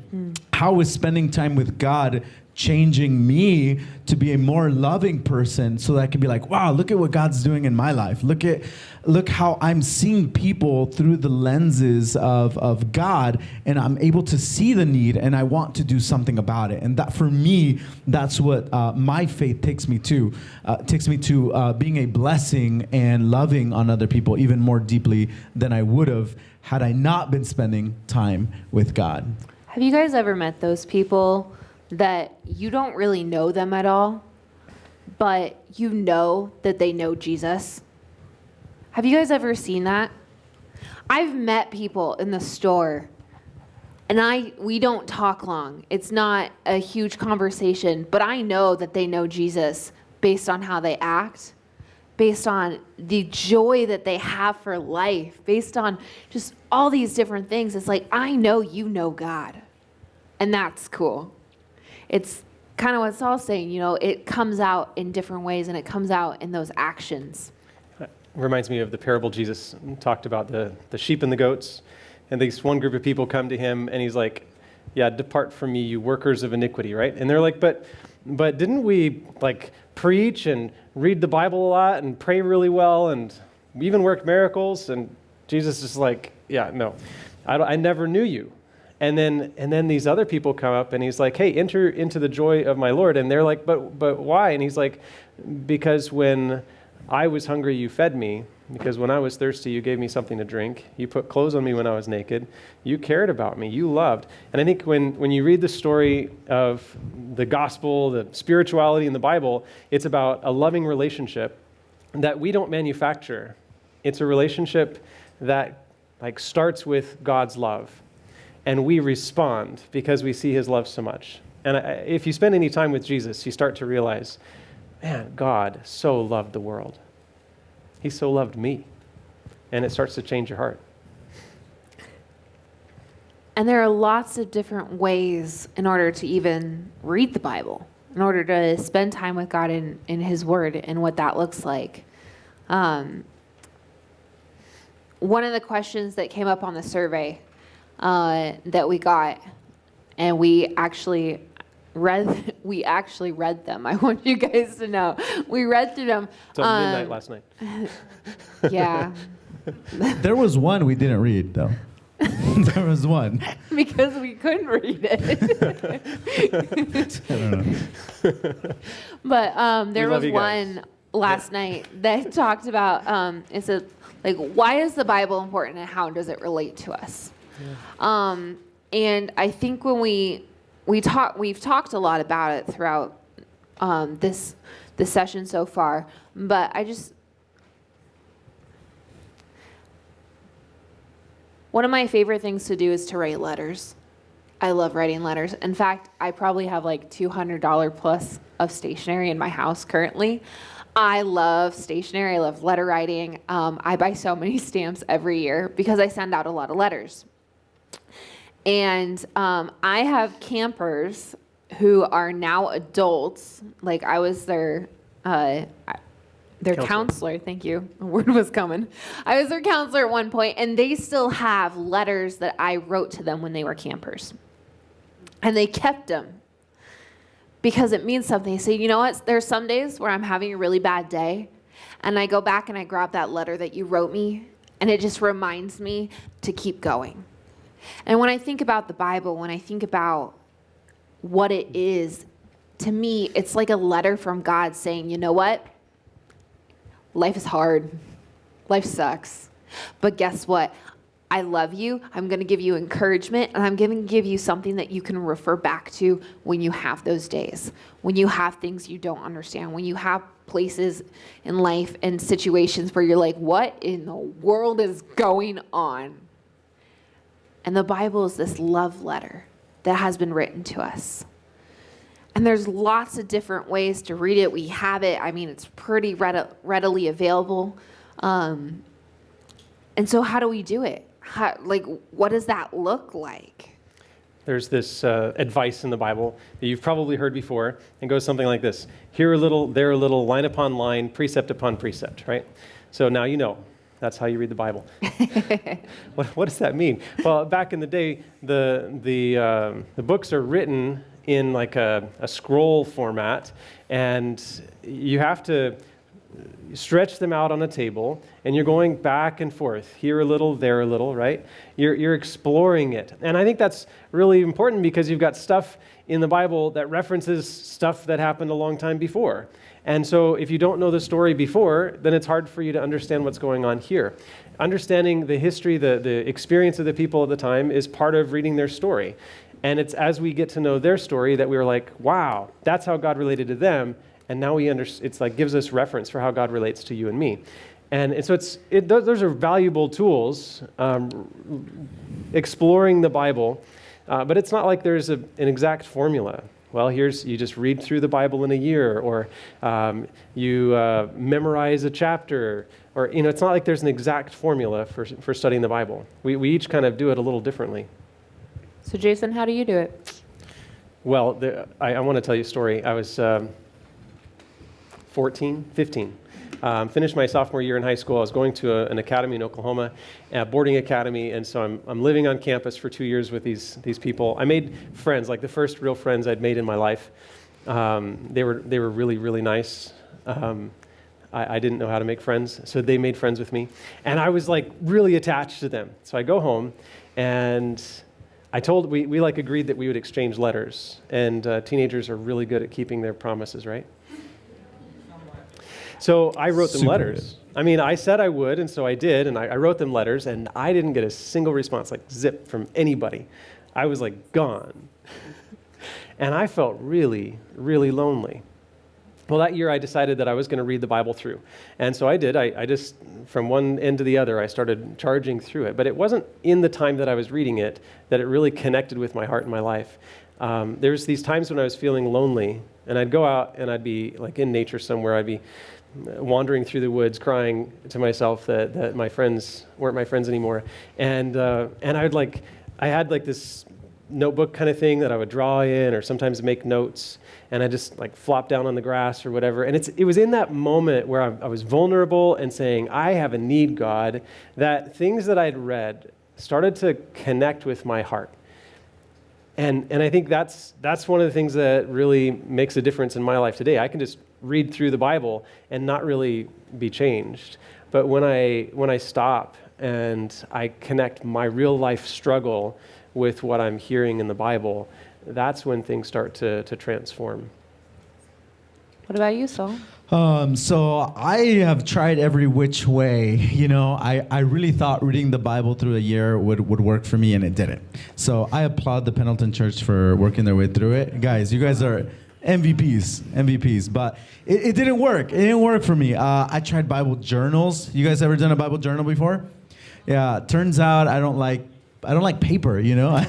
How is spending time with God changing me to be a more loving person so that I can be like, wow, look at what God's doing in my life. Look how I'm seeing people through the lenses of God, and I'm able to see the need and I want to do something about it. And that for me, that's what my faith takes me to. Being a blessing and loving on other people even more deeply than I would have had I not been spending time with God. Have you guys ever met those people that you don't really know them at all, but you know that they know Jesus? Have you guys ever seen that? I've met people in the store, and we don't talk long. It's not a huge conversation, but I know that they know Jesus based on how they act, based on the joy that they have for life, based on just all these different things. It's like, I know you know God, and that's cool. It's kind of what Saul's saying, it comes out in different ways, and it comes out in those actions. It reminds me of the parable Jesus talked about, the sheep and the goats. And this one group of people come to him, and he's like, yeah, depart from me, you workers of iniquity, right? And they're like, but didn't we like preach and read the Bible a lot and pray really well and we even worked miracles? And Jesus is like, yeah, no, I never knew you. And then these other people come up, and he's like, hey, enter into the joy of my Lord. And they're like, but why? And he's like, because when I was hungry, you fed me. Because when I was thirsty, you gave me something to drink. You put clothes on me when I was naked. You cared about me. You loved. And I think when you read the story of the gospel, the spirituality in the Bible, it's about a loving relationship that we don't manufacture. It's a relationship that like starts with God's love. And we respond because we see his love so much. And if you spend any time with Jesus, you start to realize, man, God so loved the world. He so loved me. And it starts to change your heart. And there are lots of different ways in order to even read the Bible, in order to spend time with God in his word and what that looks like. One of the questions that came up on the survey that we got, and we actually read them. I want you guys to know. We read through them. Till midnight last night. Yeah. There was one we didn't read, though. There was one. Because we couldn't read it. I don't know. But there was one last night that talked about, it said, like, why is the Bible important and how does it relate to us? Yeah. And I think when we've talked a lot about it throughout this the session so far. But one of my favorite things to do is to write letters. I love writing letters. In fact, I probably have like $200 plus of stationery in my house currently. I love stationery. I love letter writing. I buy so many stamps every year because I send out a lot of letters. And I have campers who are now adults. Like I was their counselor. Thank you. A word was coming. I was their counselor at one point, and they still have letters that I wrote to them when they were campers. And they kept them because it means something. They say, you know what? There's some days where I'm having a really bad day, and I go back and I grab that letter that you wrote me, and it just reminds me to keep going. And when I think about the Bible, when I think about what it is, to me, it's like a letter from God saying, you know what? Life is hard. Life sucks. But guess what? I love you. I'm going to give you encouragement, and I'm going to give you something that you can refer back to when you have those days, when you have things you don't understand, when you have places in life and situations where you're like, what in the world is going on? And the Bible is this love letter that has been written to us. And there's lots of different ways to read it. We have it. I mean, it's pretty readily available. And so how do we do it? What does that look like? There's this advice in the Bible that you've probably heard before. It goes something like this. Here a little, there a little, line upon line, precept upon precept, right? So now you know. That's how you read the Bible. What does that mean? Well, back in the day, the books are written in like a scroll format, and you have to stretch them out on a table, and you're going back and forth, here a little, there a little, right? You're exploring it. And I think that's really important because you've got stuff in the Bible that references stuff that happened a long time before. And so if you don't know the story before, then it's hard for you to understand what's going on here. Understanding the history, the experience of the people at the time is part of reading their story. And it's as we get to know their story that we were like, wow, that's how God related to them. And now it's like gives us reference for how God relates to you and me. And so those are valuable tools, exploring the Bible. But it's not like there's an exact formula. Well, you just read through the Bible in a year, or you memorize a chapter, or it's not like there's an exact formula for studying the Bible. We each kind of do it a little differently. So Jason, how do you do it? Well, I want to tell you a story. I was 15. Finished my sophomore year in high school. I was going to an academy in Oklahoma, a boarding academy, and so I'm living on campus for 2 years with these people. I made friends, like the first real friends I'd made in my life. They were really, really nice. I didn't know how to make friends, so they made friends with me, and I was like really attached to them. So I go home, and we like agreed that we would exchange letters, and teenagers are really good at keeping their promises, right? So I wrote them letters. Good. I mean, I said I would, and so I did, and I wrote them letters, and I didn't get a single response, like zip, from anybody. I was like gone. And I felt really, really lonely. Well, that year I decided that I was going to read the Bible through. And so I did. I just, from one end to the other, I started charging through it. But it wasn't in the time that I was reading it that it really connected with my heart and my life. There's these times when I was feeling lonely, and I'd go out and I'd be like in nature somewhere. I'd be wandering through the woods, crying to myself that my friends weren't my friends anymore. And I had this notebook kind of thing that I would draw in, or sometimes make notes, and I just like flop down on the grass or whatever. And it was in that moment where I was vulnerable and saying, I have a need, God, that things that I'd read started to connect with my heart. And I think that's one of the things that really makes a difference in my life today. I can just read through the Bible and not really be changed. But when I stop and I connect my real life struggle with what I'm hearing in the Bible, that's when things start to transform. What about you, Saul? So I have tried every which way. I really thought reading the Bible through a year would work for me, and it didn't. So I applaud the Pendleton Church for working their way through it. Guys, you guys are MVPs. But it didn't work. It didn't work for me. I tried Bible journals. You guys ever done a Bible journal before? Yeah. Turns out I don't like paper, you know? I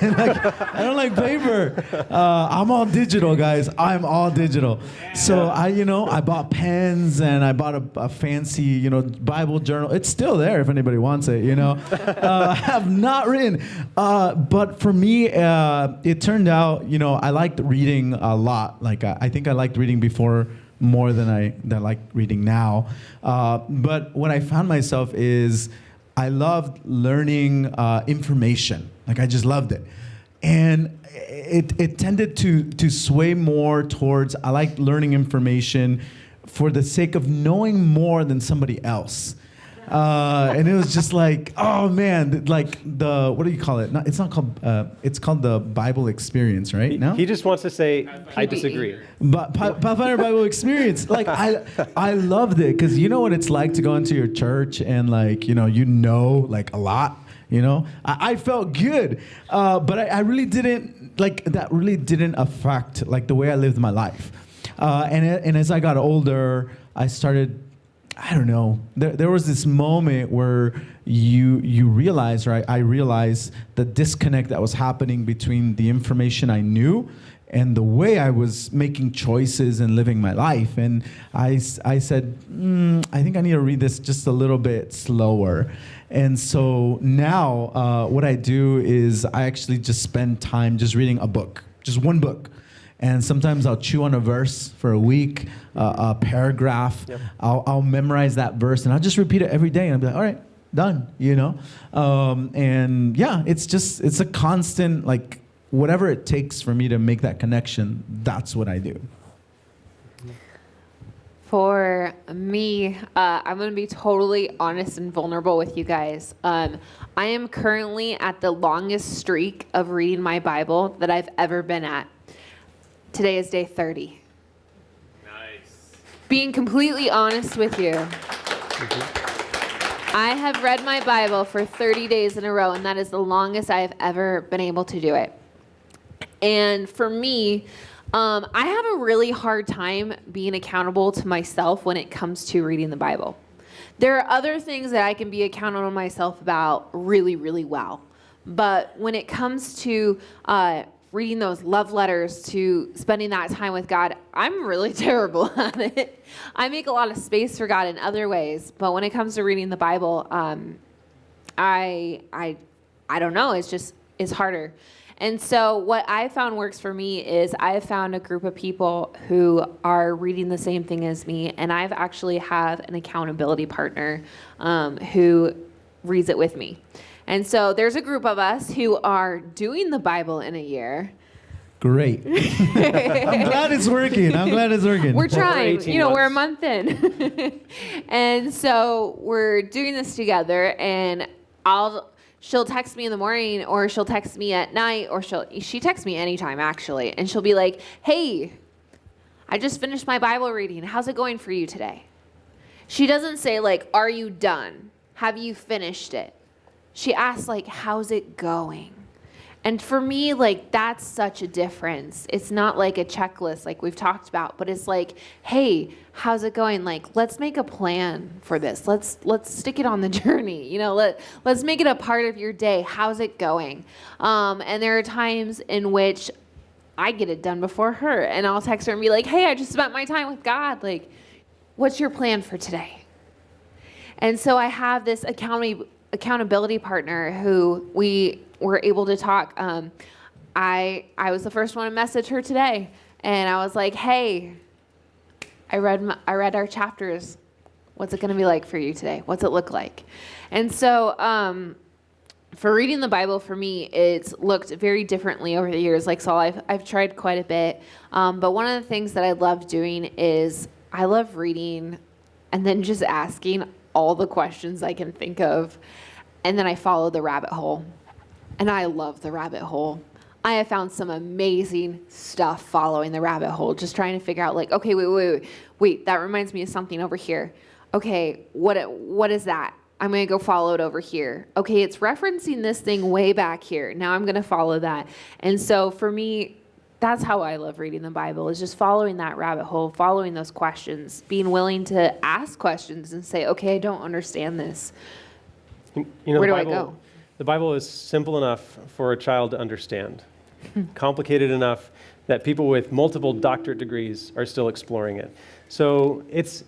don't like paper. I'm all digital, guys. I'm all digital. So I bought pens and I bought a fancy, Bible journal. It's still there if anybody wants it, I have not written. But for me, it turned out, I liked reading a lot. Like, I think I liked reading before more than I like reading now. But what I found myself is, I loved learning information. Like, I just loved it. And it tended to sway more towards, I like learning information for the sake of knowing more than somebody else. And it was just like, oh man, like what do you call it? It's not called, it's called the Bible experience, right? No? He just wants to say, I disagree. But Pathfinder Bible experience, like I loved it because you know what it's like to go into your church and like, like a lot, I felt good. But I really didn't, like that really didn't affect like the way I lived my life. And as I got older, I started, I don't know. There was this moment where you realize, right? I realized the disconnect that was happening between the information I knew and the way I was making choices and living my life. And I said, I think I need to read this just a little bit slower. And so now what I do is I actually just spend time just reading a book, just one book. And sometimes I'll chew on a verse for a week, a paragraph. Yep. I'll memorize that verse, and I'll just repeat it every day. And I'll be like, all right, done, And yeah, it's a constant, like, whatever it takes for me to make that connection, that's what I do. For me, I'm going to be totally honest and vulnerable with you guys. I am currently at the longest streak of reading my Bible that I've ever been at. Today is day 30. Nice. Being completely honest with you, I have read my Bible for 30 days in a row, and that is the longest I have ever been able to do it. And for me, I have a really hard time being accountable to myself when it comes to reading the Bible. There are other things that I can be accountable to myself about really, really well. But when it comes to reading those love letters, to spending that time with God, I'm really terrible at it. I make a lot of space for God in other ways, but when it comes to reading the Bible, I don't know. It's harder. And so what I found works for me is I have found a group of people who are reading the same thing as me, and I've actually have an accountability partner who reads it with me. And so there's a group of us who are doing the Bible in a year. Great. I'm glad it's working. We're trying. We're a month in. And so we're doing this together, and she'll text me in the morning, or she'll text me at night, or she texts me anytime, actually. And she'll be like, hey, I just finished my Bible reading. How's it going for you today? She doesn't say, like, are you done? Have you finished it? She asks, like, how's it going? And for me, like, that's such a difference. It's not like a checklist like we've talked about, but it's like, hey, how's it going? Like, let's make a plan for this. Let's stick it on the journey. Let's make it a part of your day. How's it going? And there are times in which I get it done before her, and I'll text her and be like, hey, I just spent my time with God. Like, what's your plan for today? And so I have this accountability partner who we were able to talk. I was the first one to message her today, and I was like, hey, I read our chapters. What's it going to be like for you today? What's it look like? And so for reading the Bible, for me, it's looked very differently over the years. Like Saul, I've tried quite a bit, but one of the things that I love doing is I love reading and then just asking all the questions I can think of, and then I follow the rabbit hole. And I love the rabbit hole. I have found some amazing stuff following the rabbit hole, just trying to figure out, like, okay, wait, that reminds me of something over here. Okay, what is that? I'm going to go follow it over here. Okay, it's referencing this thing way back here. Now I'm going to follow that. And so for me, that's how I love reading the Bible, is just following that rabbit hole, following those questions, being willing to ask questions and say, okay, I don't understand this. You know, Where do the I Bible, go? The Bible is simple enough for a child to understand, complicated enough that people with multiple doctorate degrees are still exploring it. So it's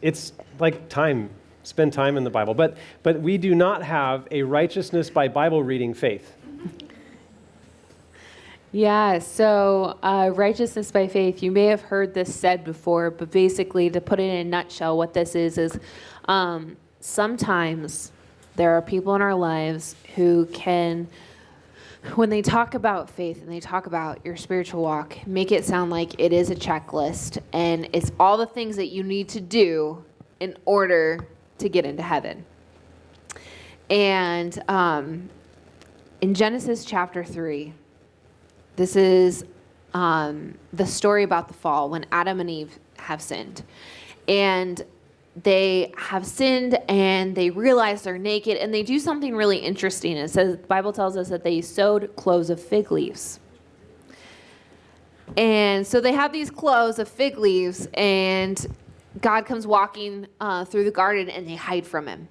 like time. Spend time in the Bible. But we do not have a righteousness by Bible reading faith. Yeah, so righteousness by faith, you may have heard this said before, but basically, to put it in a nutshell, what this is sometimes there are people in our lives who can, when they talk about faith and they talk about your spiritual walk, make it sound like it is a checklist and it's all the things that you need to do in order to get into heaven. And in Genesis chapter 3, this is the story about the fall when Adam and Eve have sinned. And they have sinned and they realize they're naked and they do something really interesting. It says, the Bible tells us that they sewed clothes of fig leaves. And so they have these clothes of fig leaves and God comes walking through the garden and they hide from him.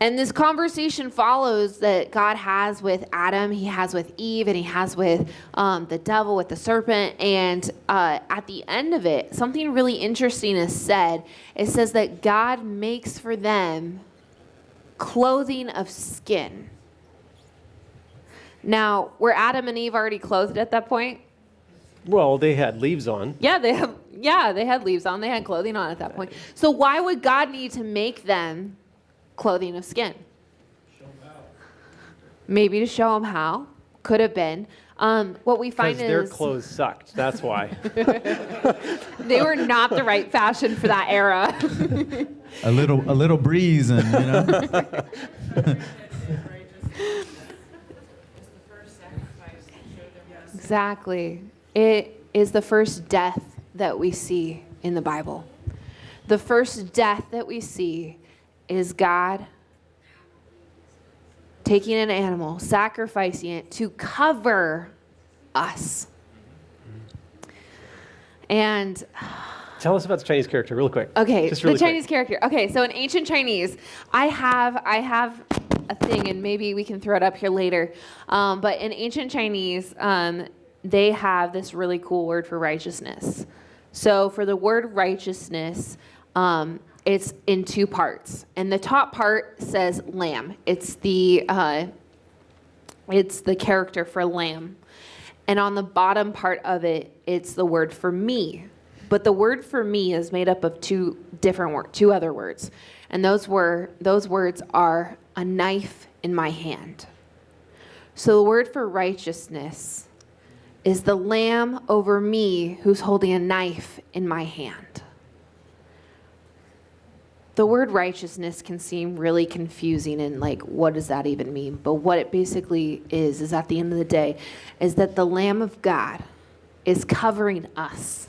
And this conversation follows that God has with Adam, he has with Eve, and he has with the devil, with the serpent. And at the end of it, something really interesting is said. It says that God makes for them clothing of skin. Now, were Adam and Eve already clothed at that point? Well, they had leaves on. Yeah, they had leaves on. They had clothing on at that point. So why would God need to make them clothing of skin? Maybe to show them how. Could have been. What we find is their clothes sucked. That's why. they were not the right fashion for that era. a little breeze and Exactly. It is the first death that we see in the Bible. The first death that we see is God taking an animal, sacrificing it to cover us. And tell us about the Chinese character real quick. Okay, just really the Chinese character. Okay, so in ancient Chinese, I have a thing, and maybe we can throw it up here later. But in ancient Chinese, they have this really cool word for righteousness. So for the word righteousness, it's in two parts, and the top part says lamb. It's the character for lamb, and on the bottom part of it, it's the word for me. But the word for me is made up of two other words, and those words are a knife in my hand. So the word for righteousness is the lamb over me who's holding a knife in my hand. The word righteousness can seem really confusing and like, what does that even mean? But what it basically is at the end of the day, is that the Lamb of God is covering us.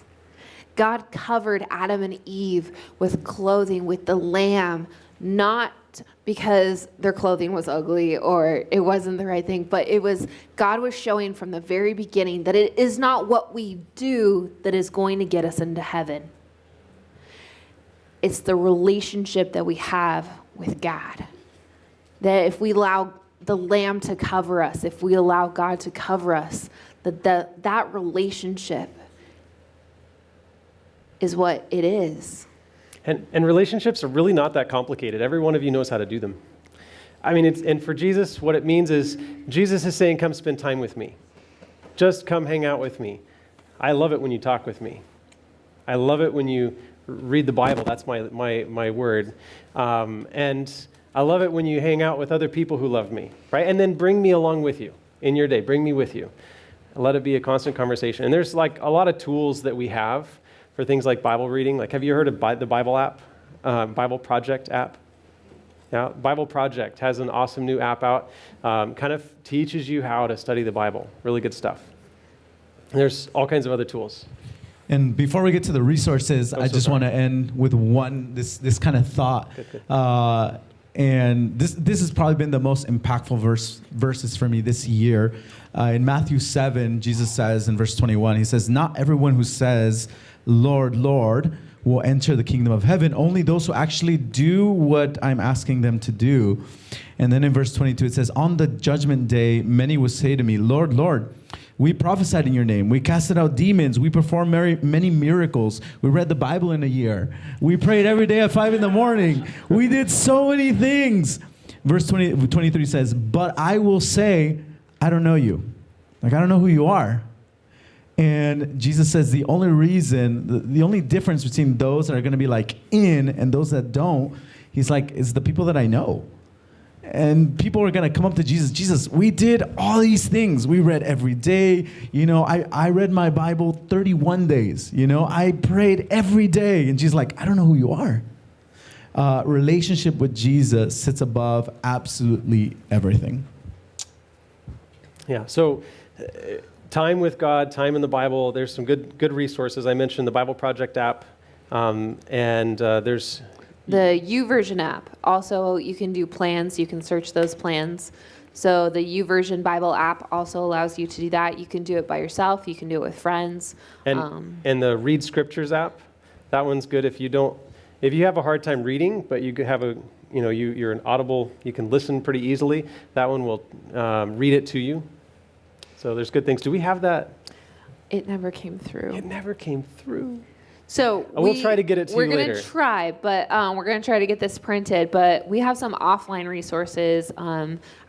God covered Adam and Eve with clothing, with the lamb, not because their clothing was ugly or it wasn't the right thing, but God was showing from the very beginning that it is not what we do that is going to get us into heaven. It's the relationship that we have with God. That if we allow the Lamb to cover us, if we allow God to cover us, that relationship is what it is. And relationships are really not that complicated. Every one of you knows how to do them. I mean, and for Jesus, what it means is Jesus is saying, come spend time with me. Just come hang out with me. I love it when you talk with me. I love it when you read the Bible. That's my word. And I love it when you hang out with other people who love me, right? And then bring me along with you in your day. Bring me with you. Let it be a constant conversation. And there's like a lot of tools that we have for things like Bible reading. Like, have you heard of the Bible app, Bible Project app? Yeah, Bible Project has an awesome new app out. Kind of teaches you how to study the Bible. Really good stuff. And there's all kinds of other tools. And before we get to the resources, I just want to end with this kind of thought. Good. And this has probably been the most impactful verses for me this year. In Matthew 7, Jesus says in verse 21, he says, "Not everyone who says, 'Lord, Lord,' will enter the kingdom of heaven. Only those who actually do what I'm asking them to do." And then in verse 22, it says, "On the judgment day, many will say to me, 'Lord, Lord, we prophesied in your name. We casted out demons. We performed many miracles. We read the Bible in a year. We prayed every day at 5 in the morning. We did so many things.'" Verse 23 says, "But I will say, I don't know you." Like, I don't know who you are. And Jesus says the only reason, the only difference between those that are going to be like in and those that don't, he's like, is the people that I know. And people are going to come up to Jesus. "Jesus, we did all these things. We read every day. I read my Bible 31 days. I prayed every day." And Jesus like, "I don't know who you are." Relationship with Jesus sits above absolutely everything. Yeah, so time with God, time in the Bible, there's some good resources. I mentioned the Bible Project app, and there's the YouVersion app. Also, you can do plans. You can search those plans. So the YouVersion Bible app also allows you to do that. You can do it by yourself. You can do it with friends. And the Read Scriptures app, that one's good if you have a hard time reading, but you have you're an audible, you can listen pretty easily. That one will read it to you. So there's good things. Do we have that? It never came through. It never came through. So we'll try to get it to you later. We're going to try, but we're going to try to get this printed. But we have some offline resources,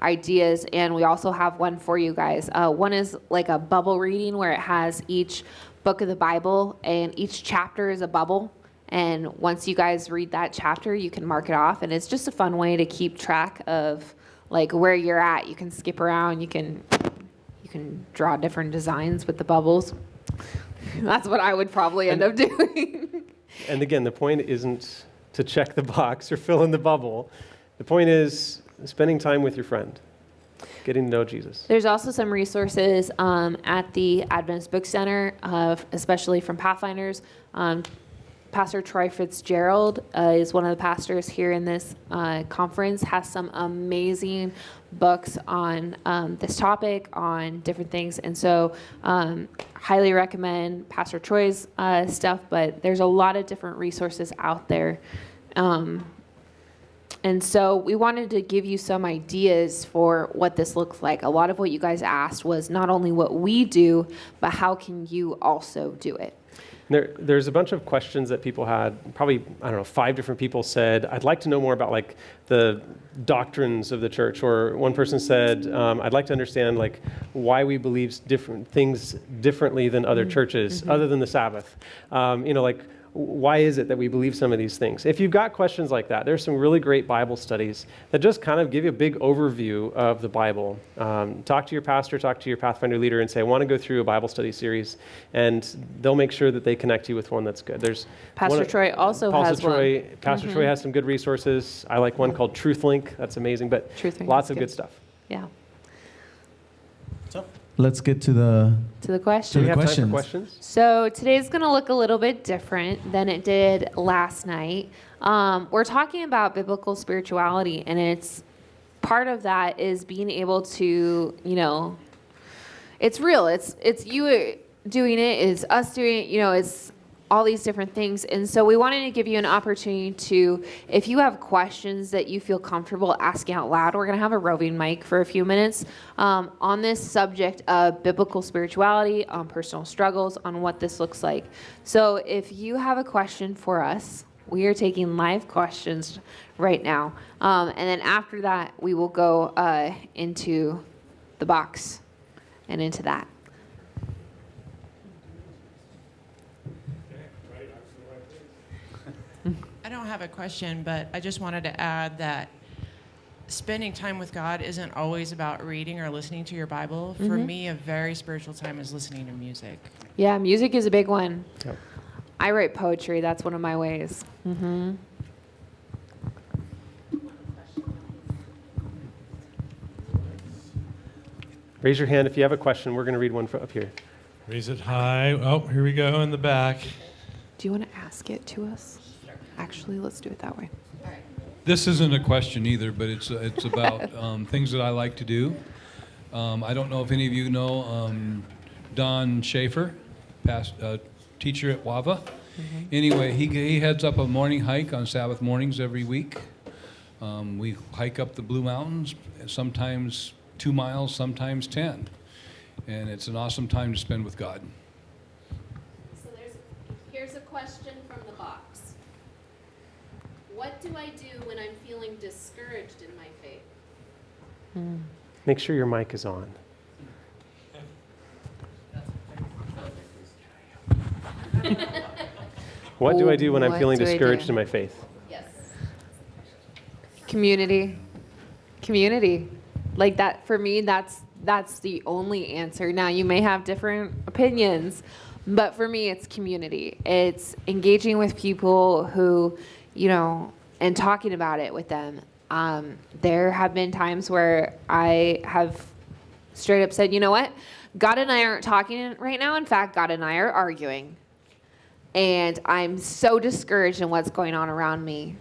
ideas, and we also have one for you guys. One is like a bubble reading where it has each book of the Bible, and each chapter is a bubble. And once you guys read that chapter, you can mark it off, and it's just a fun way to keep track of like where you're at. You can skip around. You can draw different designs with the bubbles. That's what I would probably end up doing. And again, the point isn't to check the box or fill in the bubble. The point is spending time with your friend, getting to know Jesus. There's also some resources at the Adventist Book Center, especially from Pathfinders. Pastor Troy Fitzgerald is one of the pastors here in this conference, has some amazing books on this topic, on different things. And so highly recommend Pastor Troy's stuff, but there's a lot of different resources out there. And so we wanted to give you some ideas for what this looks like. A lot of what you guys asked was not only what we do, but how can you also do it? There's a bunch of questions that people had. Probably, 5 different people said, "I'd like to know more about like the doctrines of the church." Or one person said, "I'd like to understand like why we believe different things differently than other churches, other than the Sabbath. Why is it that we believe some of these things?" If you've got questions like that, there's some really great Bible studies that just kind of give you a big overview of the Bible. Talk to your pastor, talk to your Pathfinder leader and say, "I want to go through a Bible study series," and they'll make sure that they connect you with one that's good. There's Pastor Troy also has one. Pastor Troy has some good resources. I like one called TruthLink. That's amazing, but lots of good stuff. Yeah. Let's get to the questions. Do we have time for questions? So today's going to look a little bit different than it did last night. We're talking about biblical spirituality, and it's part of that is being able to, it's real. It's you doing it, it's us doing it, it's all these different things. And so we wanted to give you an opportunity to, if you have questions that you feel comfortable asking out loud, we're going to have a roving mic for a few minutes on this subject of biblical spirituality, on personal struggles, on what this looks like. So if you have a question for us, we are taking live questions right now. And then after that, we will go into the box and into that. I don't have a question, but I just wanted to add that spending time with God isn't always about reading or listening to your Bible. For me, a very spiritual time is listening to music. Yeah, music is a big one. Yep. I write poetry. That's one of my ways. Raise your hand if you have a question. We're going to read one up here. Raise it high. Oh, here we go in the back. Do you want to ask it to us? Actually, let's do it that way. All right. This isn't a question either, but it's about things that I like to do. I don't know if any of you know Don Schaefer, teacher at WAVA. Anyway, he heads up a morning hike on Sabbath mornings every week. We hike up the Blue Mountains, sometimes 2 miles, sometimes 10. And it's an awesome time to spend with God. So here's a question from the box. What do I do when I'm feeling discouraged in my faith? Make sure your mic is on. What do I do when I'm What feeling do I discouraged do? in my faith? Yes. Community. Like that, for me, that's the only answer. Now, you may have different opinions, but for me, it's community. It's engaging with people who, and talking about it with them. There have been times where I have straight up said, you know what? God and I aren't talking right now. In fact, God and I are arguing. And I'm so discouraged in what's going on around me.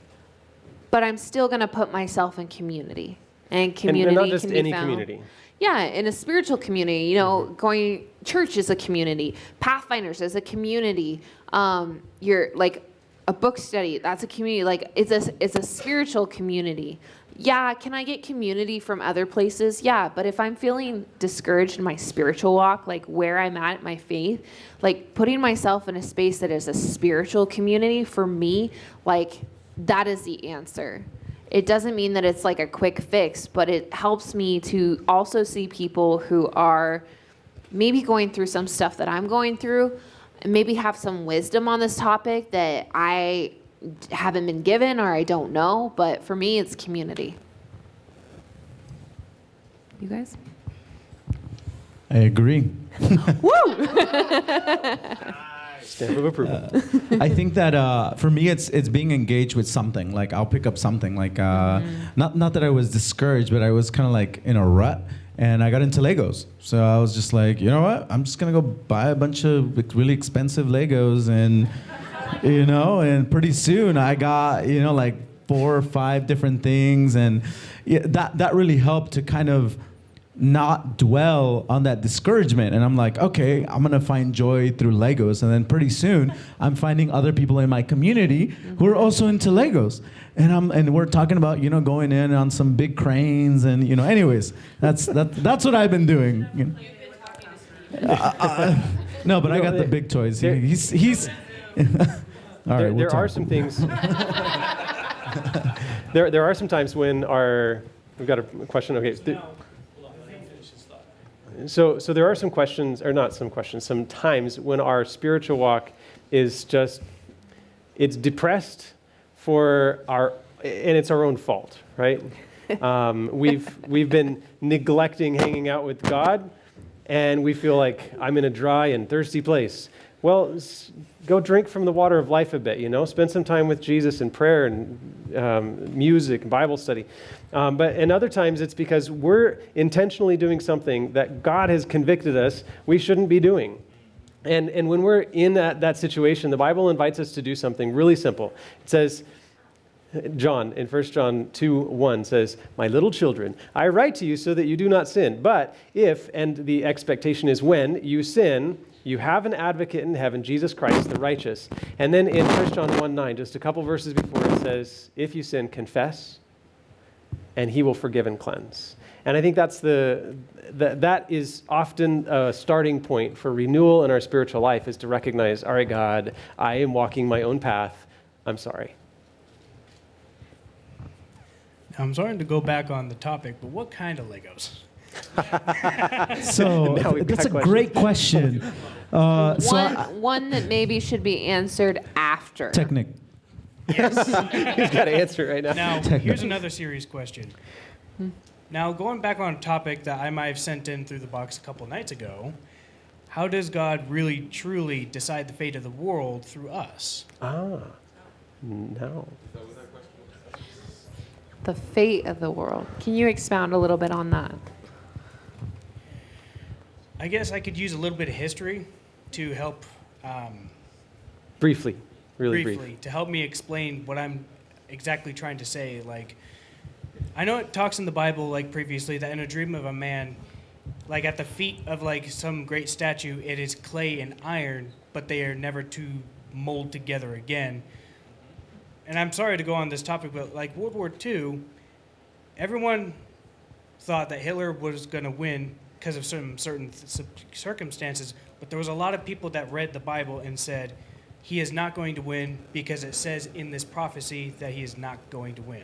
But I'm still going to put myself in community. And community and not just can be any found. community. Yeah, in a spiritual community, going church is a community. Pathfinders is a community. You're like a book study, that's a community. Like it's a spiritual community. Yeah, can I get community from other places? Yeah, but if I'm feeling discouraged in my spiritual walk, like where I'm at my faith, like putting myself in a space that is a spiritual community for me, like that is the answer. It doesn't mean that it's like a quick fix, but it helps me to also see people who are maybe going through some stuff that I'm going through, and maybe have some wisdom on this topic that I haven't been given or I don't know. But for me, it's community. You guys? I agree. Woo! Stamp of approval. I think that for me, it's being engaged with something. Like I'll pick up something. Like not that I was discouraged, but I was kind of like in a rut, and I got into Legos. So I was just like, you know what? I'm just gonna go buy a bunch of really expensive Legos, and and pretty soon I got like 4 or 5 different things, and that really helped to kind of not dwell on that discouragement. And I'm like, okay, I'm gonna find joy through Legos. And then pretty soon I'm finding other people in my community who are also into Legos. And we're talking about, going in on some big cranes and, anyways, that's what I've been doing. No, but I got the big toys. He's all right, there are some things. there are some times when we've got a question. Okay. So there are some questions, or not some questions, some times when our spiritual walk is it's depressed and it's our own fault, right? We've been neglecting hanging out with God, and we feel like I'm in a dry and thirsty place. Well, go drink from the water of life a bit, Spend some time with Jesus in prayer and music and Bible study. And other times it's because we're intentionally doing something that God has convicted us we shouldn't be doing. And when we're in that situation, the Bible invites us to do something really simple. It says, in 1 John 2:1 says, "My little children, I write to you so that you do not sin. But if," and the expectation is when, "you sin, you have an advocate in heaven, Jesus Christ, the righteous." And then in 1 John 1:9, just a couple verses before, it says, "If you sin, confess, and he will forgive and cleanse." And I think that is often a starting point for renewal in our spiritual life, is to recognize, all right, God, I am walking my own path. I'm sorry. I'm sorry to go back on the topic, but what kind of Legos? So that's a great question. One that maybe should be answered after. Technic. Yes. He's got to answer it right now. Now, here's another serious question. Now, going back on a topic that I might have sent in through the box a couple nights ago, how does God really, truly decide the fate of the world through us? No. The fate of the world. Can you expound a little bit on that? I guess I could use a little bit of history to help. Briefly, really brief. To help me explain what I'm exactly trying to say. Like, I know it talks in the Bible, like previously, that in a dream of a man, like at the feet of like some great statue, it is clay and iron, but they are never to mold together again. And I'm sorry to go on this topic, but like World War II, everyone thought that Hitler was going to win because of certain circumstances, but there was a lot of people that read the Bible and said, he is not going to win because it says in this prophecy that he is not going to win.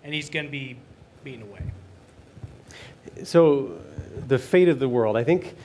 And he's going to be beaten away. So the fate of the world, I think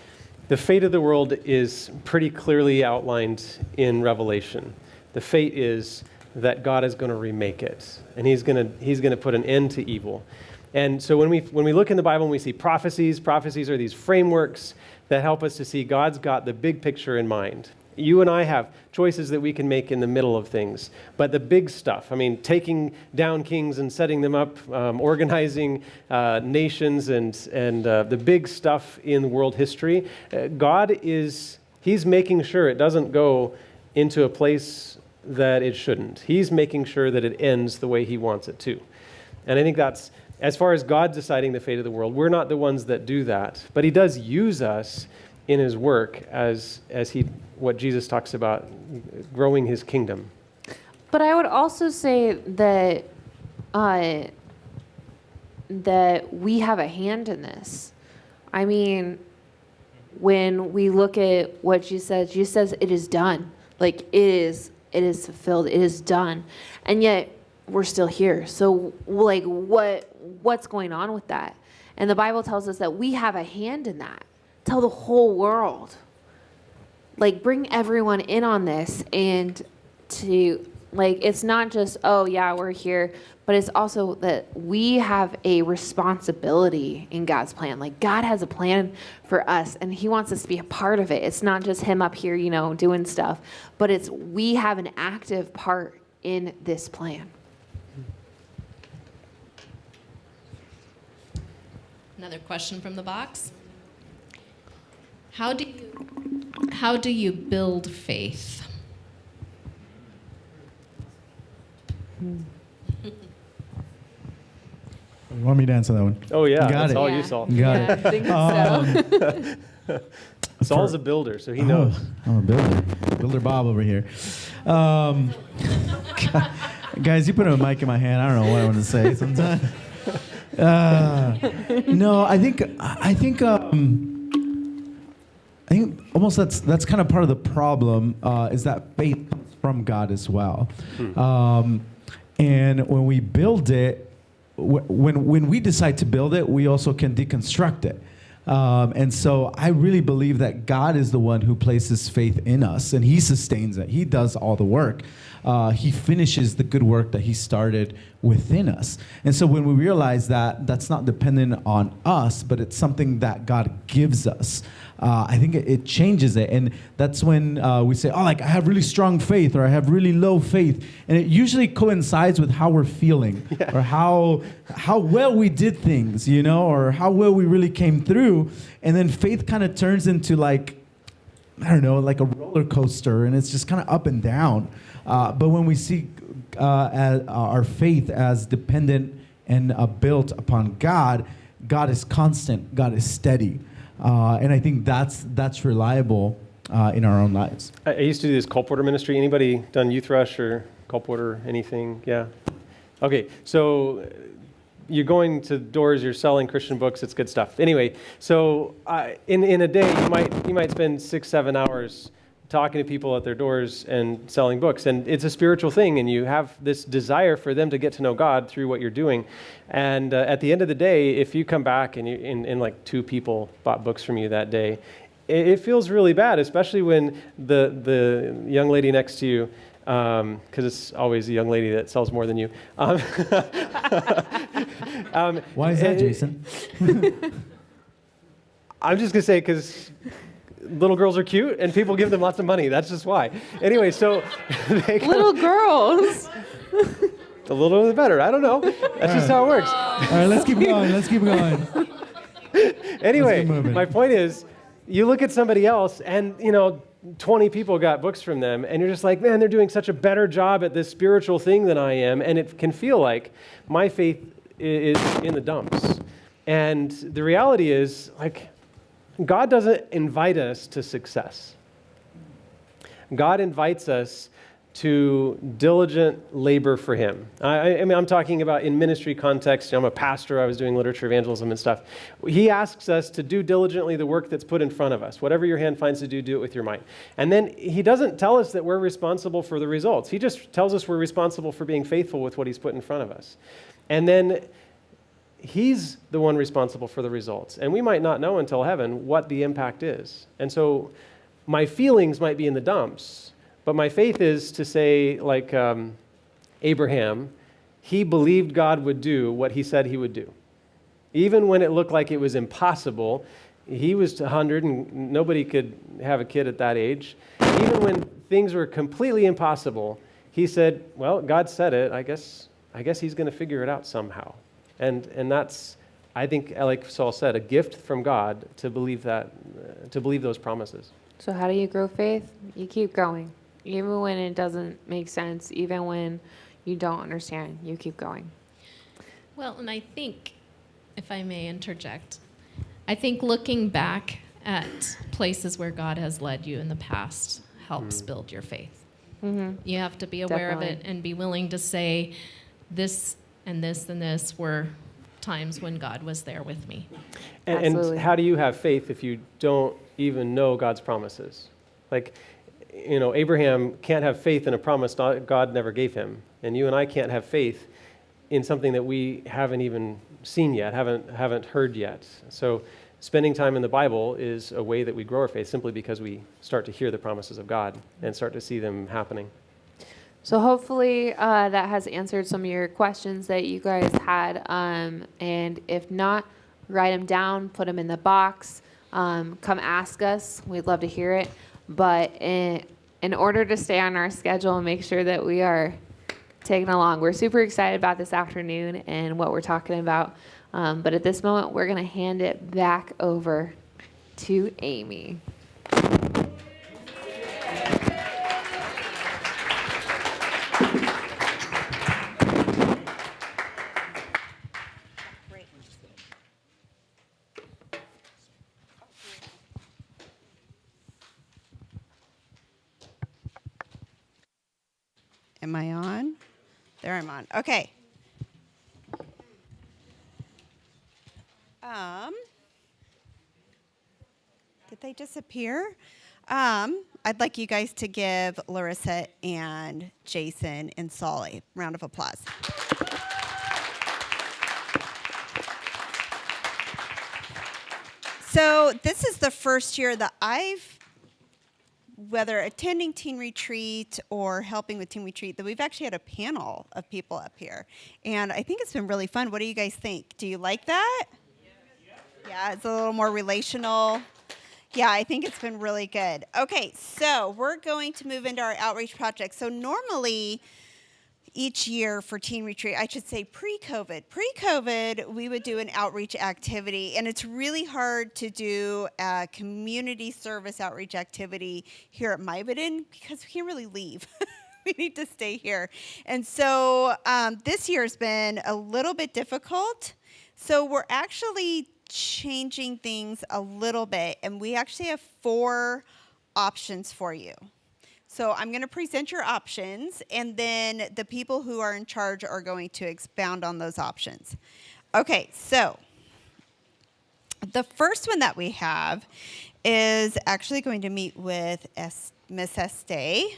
the fate of the world is pretty clearly outlined in Revelation. The fate is that God is going to remake it, and he's going to put an end to evil. And so when we look in the Bible and we see prophecies are these frameworks that help us to see God's got the big picture in mind. You and I have choices that we can make in the middle of things. But the big stuff, I mean, taking down kings and setting them up, organizing nations and the big stuff in world history, He's making sure it doesn't go into a place that it shouldn't. He's making sure that it ends the way he wants it to. And I think that's, as far as God deciding the fate of the world, we're not the ones that do that. But he does use us in his work as what Jesus talks about, growing his kingdom. But I would also say that that we have a hand in this. I mean, when we look at what Jesus says it is done. Like it is fulfilled. It is done. And yet we're still here. So like what's going on with that? And the Bible tells us that we have a hand in that. Tell the whole world. Like bring everyone in on this, and to like it's not just, oh yeah, we're here, but it's also that we have a responsibility in God's plan. Like God has a plan for us and he wants us to be a part of it. It's not just him up here, doing stuff, but it's we have an active part in this plan. Another question from the box. How do you build faith? You want me to answer that one? Oh yeah, Got that's it. all you, Saul. Got it. I think so. Saul's a builder, so he knows. I'm a builder. Builder Bob over here. Guys, you put a mic in my hand. I don't know what I want to say sometimes. No, I think almost that's kind of part of the problem is that faith comes from God as well. And when we build it, when we decide to build it, we also can deconstruct it. And so I really believe that God is the one who places faith in us, and he sustains it. He does all the work. He finishes the good work that he started within us. And so when we realize that that's not dependent on us, but it's something that God gives us, I think it changes it. And that's when we say, I have really strong faith, or I have really low faith. And it usually coincides with how we're feeling, or how well we did things, or how well we really came through. And then faith kind of turns into like a roller coaster, and it's just kind of up and down. But when we see our faith as dependent and built upon God, God is constant, God is steady. And I think that's reliable in our own lives. I used to do this call porter ministry. Anybody done youth rush or call porter, anything? Yeah? Okay, so you're going to doors, you're selling Christian books, it's good stuff. Anyway, so in a day, you might spend 6-7 hours talking to people at their doors and selling books. And it's a spiritual thing, and you have this desire for them to get to know God through what you're doing. And at the end of the day, if you come back and like 2 people bought books from you that day, it feels really bad, especially when the young lady next to you, because it's always the young lady that sells more than you. Why is that, Jason? I'm just going to say because little girls are cute and people give them lots of money. That's just why. Anyway, so little girls. The little the better. I don't know. That's just how it works. All right, let's keep going. Anyway, my point is, you look at somebody else and, 20 people got books from them, and you're just like, man, they're doing such a better job at this spiritual thing than I am, and it can feel like my faith is in the dumps. And the reality is, like, God doesn't invite us to success. God invites us to diligent labor for Him. I mean, I'm talking about in ministry context. I'm a pastor. I was doing literature evangelism and stuff. He asks us to do diligently the work that's put in front of us. Whatever your hand finds to do it with your might. And then He doesn't tell us that we're responsible for the results. He just tells us we're responsible for being faithful with what He's put in front of us. And then He's the one responsible for the results. And we might not know until heaven what the impact is. And so my feelings might be in the dumps, but my faith is to say, like Abraham, he believed God would do what He said He would do. Even when it looked like it was impossible, he was 100 and nobody could have a kid at that age. Even when things were completely impossible, he said, well, God said it, I guess He's going to figure it out somehow. And that's, I think, like Saul said, a gift from God to believe those promises. So how do you grow faith? You keep going. Even when it doesn't make sense, even when you don't understand, you keep going. Well, and I think, if I may interject, I think looking back at places where God has led you in the past helps build your faith. Mm-hmm. You have to be aware of it Definitely. and be willing to say, this and this and this were times when God was there with me. And how do you have faith if you don't even know God's promises? Like, Abraham can't have faith in a promise God never gave him. And you and I can't have faith in something that we haven't even seen yet, haven't heard yet. So spending time in the Bible is a way that we grow our faith, simply because we start to hear the promises of God and start to see them happening. So hopefully that has answered some of your questions that you guys had. And if not, write them down, put them in the box, come ask us. We'd love to hear it. But in order to stay on our schedule and make sure that we are taking along, we're super excited about this afternoon and what we're talking about. But at this moment, we're going to hand it back over to Amy. Am I on? There I'm on. Okay. Did they disappear? I'd like you guys to give Larissa and Jason and Saul a round of applause. So this is the first year that whether attending Teen Retreat or helping with Teen Retreat, that we've actually had a panel of people up here. And I think it's been really fun. What do you guys think? Do you like that? Yeah, it's a little more relational. Yeah, I think it's been really good. Okay, so we're going to move into our outreach project. So normally, each year for Teen Retreat, I should say pre-COVID, we would do an outreach activity, and it's really hard to do a community service outreach activity here at Mybiden because we can't really leave. We need to stay here. And so this year's been a little bit difficult. So we're actually changing things a little bit, and we actually have 4 options for you. So I'm going to present your options, and then the people who are in charge are going to expound on those options. Okay, so the first one that we have is actually going to meet with Miss Estee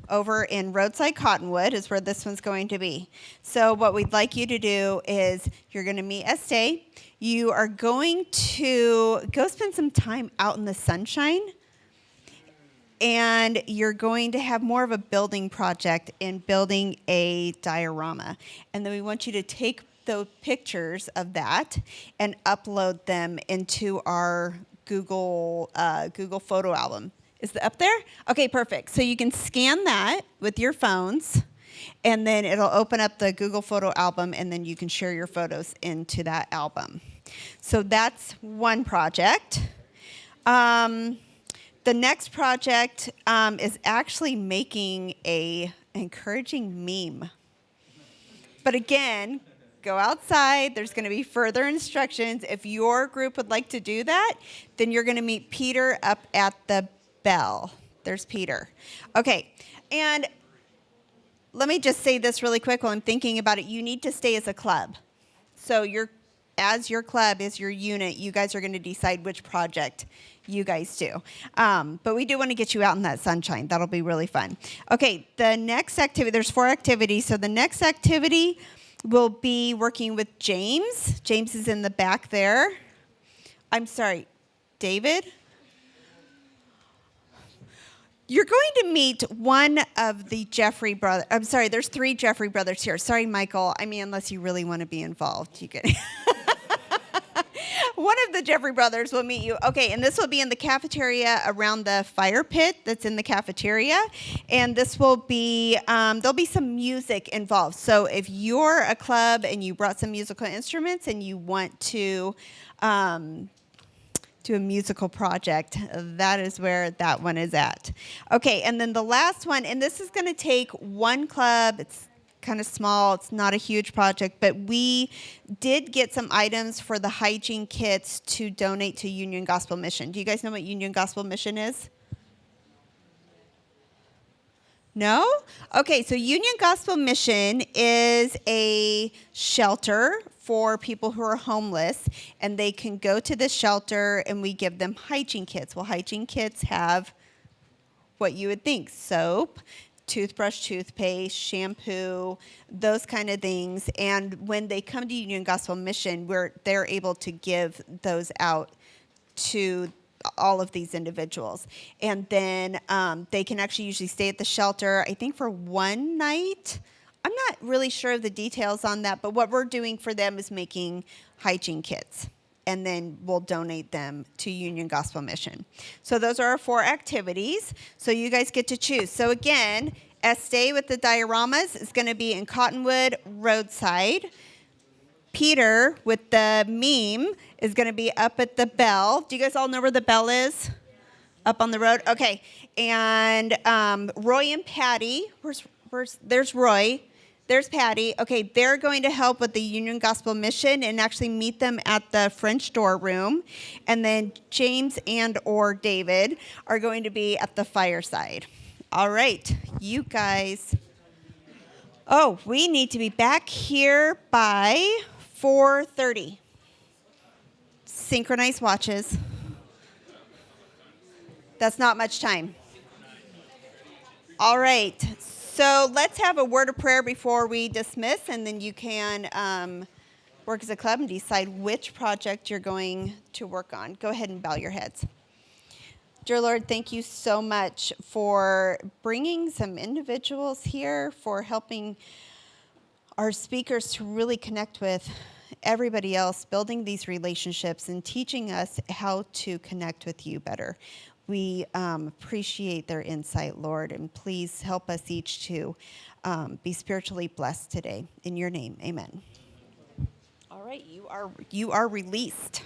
over in Roadside Cottonwood is where this one's going to be. So what we'd like you to do is you're going to meet Estee. You are going to go spend some time out in the sunshine, and you're going to have more of a building project in building a diorama. And then we want you to take the pictures of that and upload them into our Google photo album. Is it up there? Okay, perfect. So you can scan that with your phones, and then it'll open up the Google photo album, and then you can share your photos into that album. So that's one project. The next project is actually making a encouraging meme. But again, go outside. There's going to be further instructions. If your group would like to do that, then you're going to meet Peter up at the bell. There's Peter. Okay, and let me just say this really quick while I'm thinking about it. You need to stay as a club. So as your club, as your unit, you guys are going to decide which project you guys do. But we do want to get you out in that sunshine. That'll be really fun. Okay, the next activity, there's 4 activities. So the next activity will be working with James. James is in the back there. I'm sorry, David? You're going to meet one of the Jeffrey brothers. I'm sorry, there's 3 Jeffrey brothers here. Sorry, Michael. I mean, unless you really want to be involved, you can. One of the Jeffrey brothers will meet you. Okay, and this will be in the cafeteria around the fire pit that's in the cafeteria. And this will be, there'll be some music involved. So if you're a club and you brought some musical instruments and you want to do a musical project, that is where that one is at. Okay, and then the last one, and this is going to take one club. It's kind of small. It's not a huge project, but we did get some items for the hygiene kits to donate to Union Gospel Mission. Do you guys know what Union Gospel Mission is? No? Okay, so Union Gospel Mission is a shelter for people who are homeless, and they can go to this shelter and we give them hygiene kits. Well, hygiene kits have what you would think: soap, toothbrush, toothpaste, shampoo, those kind of things. And when they come to Union Gospel Mission, they're able to give those out to all of these individuals. And then they can actually usually stay at the shelter, I think, for one night. I'm not really sure of the details on that, but what we're doing for them is making hygiene kits. And then we'll donate them to Union Gospel Mission. So those are our 4 activities. So you guys get to choose. So again, Estee with the dioramas is going to be in Cottonwood Roadside. Peter with the meme is going to be up at the bell. Do you guys all know where the bell is? Up on the road? Okay. And Roy and Patty, there's Roy. There's Patty. Okay, they're going to help with the Union Gospel Mission and actually meet them at the French door room. And then James and or David are going to be at the fireside. All right, you guys. Oh, we need to be back here by 4:30. Synchronized watches. That's not much time. All right. So let's have a word of prayer before we dismiss, and then you can work as a club and decide which project you're going to work on. Go ahead and bow your heads. Dear Lord, thank you so much for bringing some individuals here, for helping our speakers to really connect with everybody else, building these relationships and teaching us how to connect with you better. We appreciate their insight, Lord, and please help us each to be spiritually blessed today. In your name, amen. All right, you are released.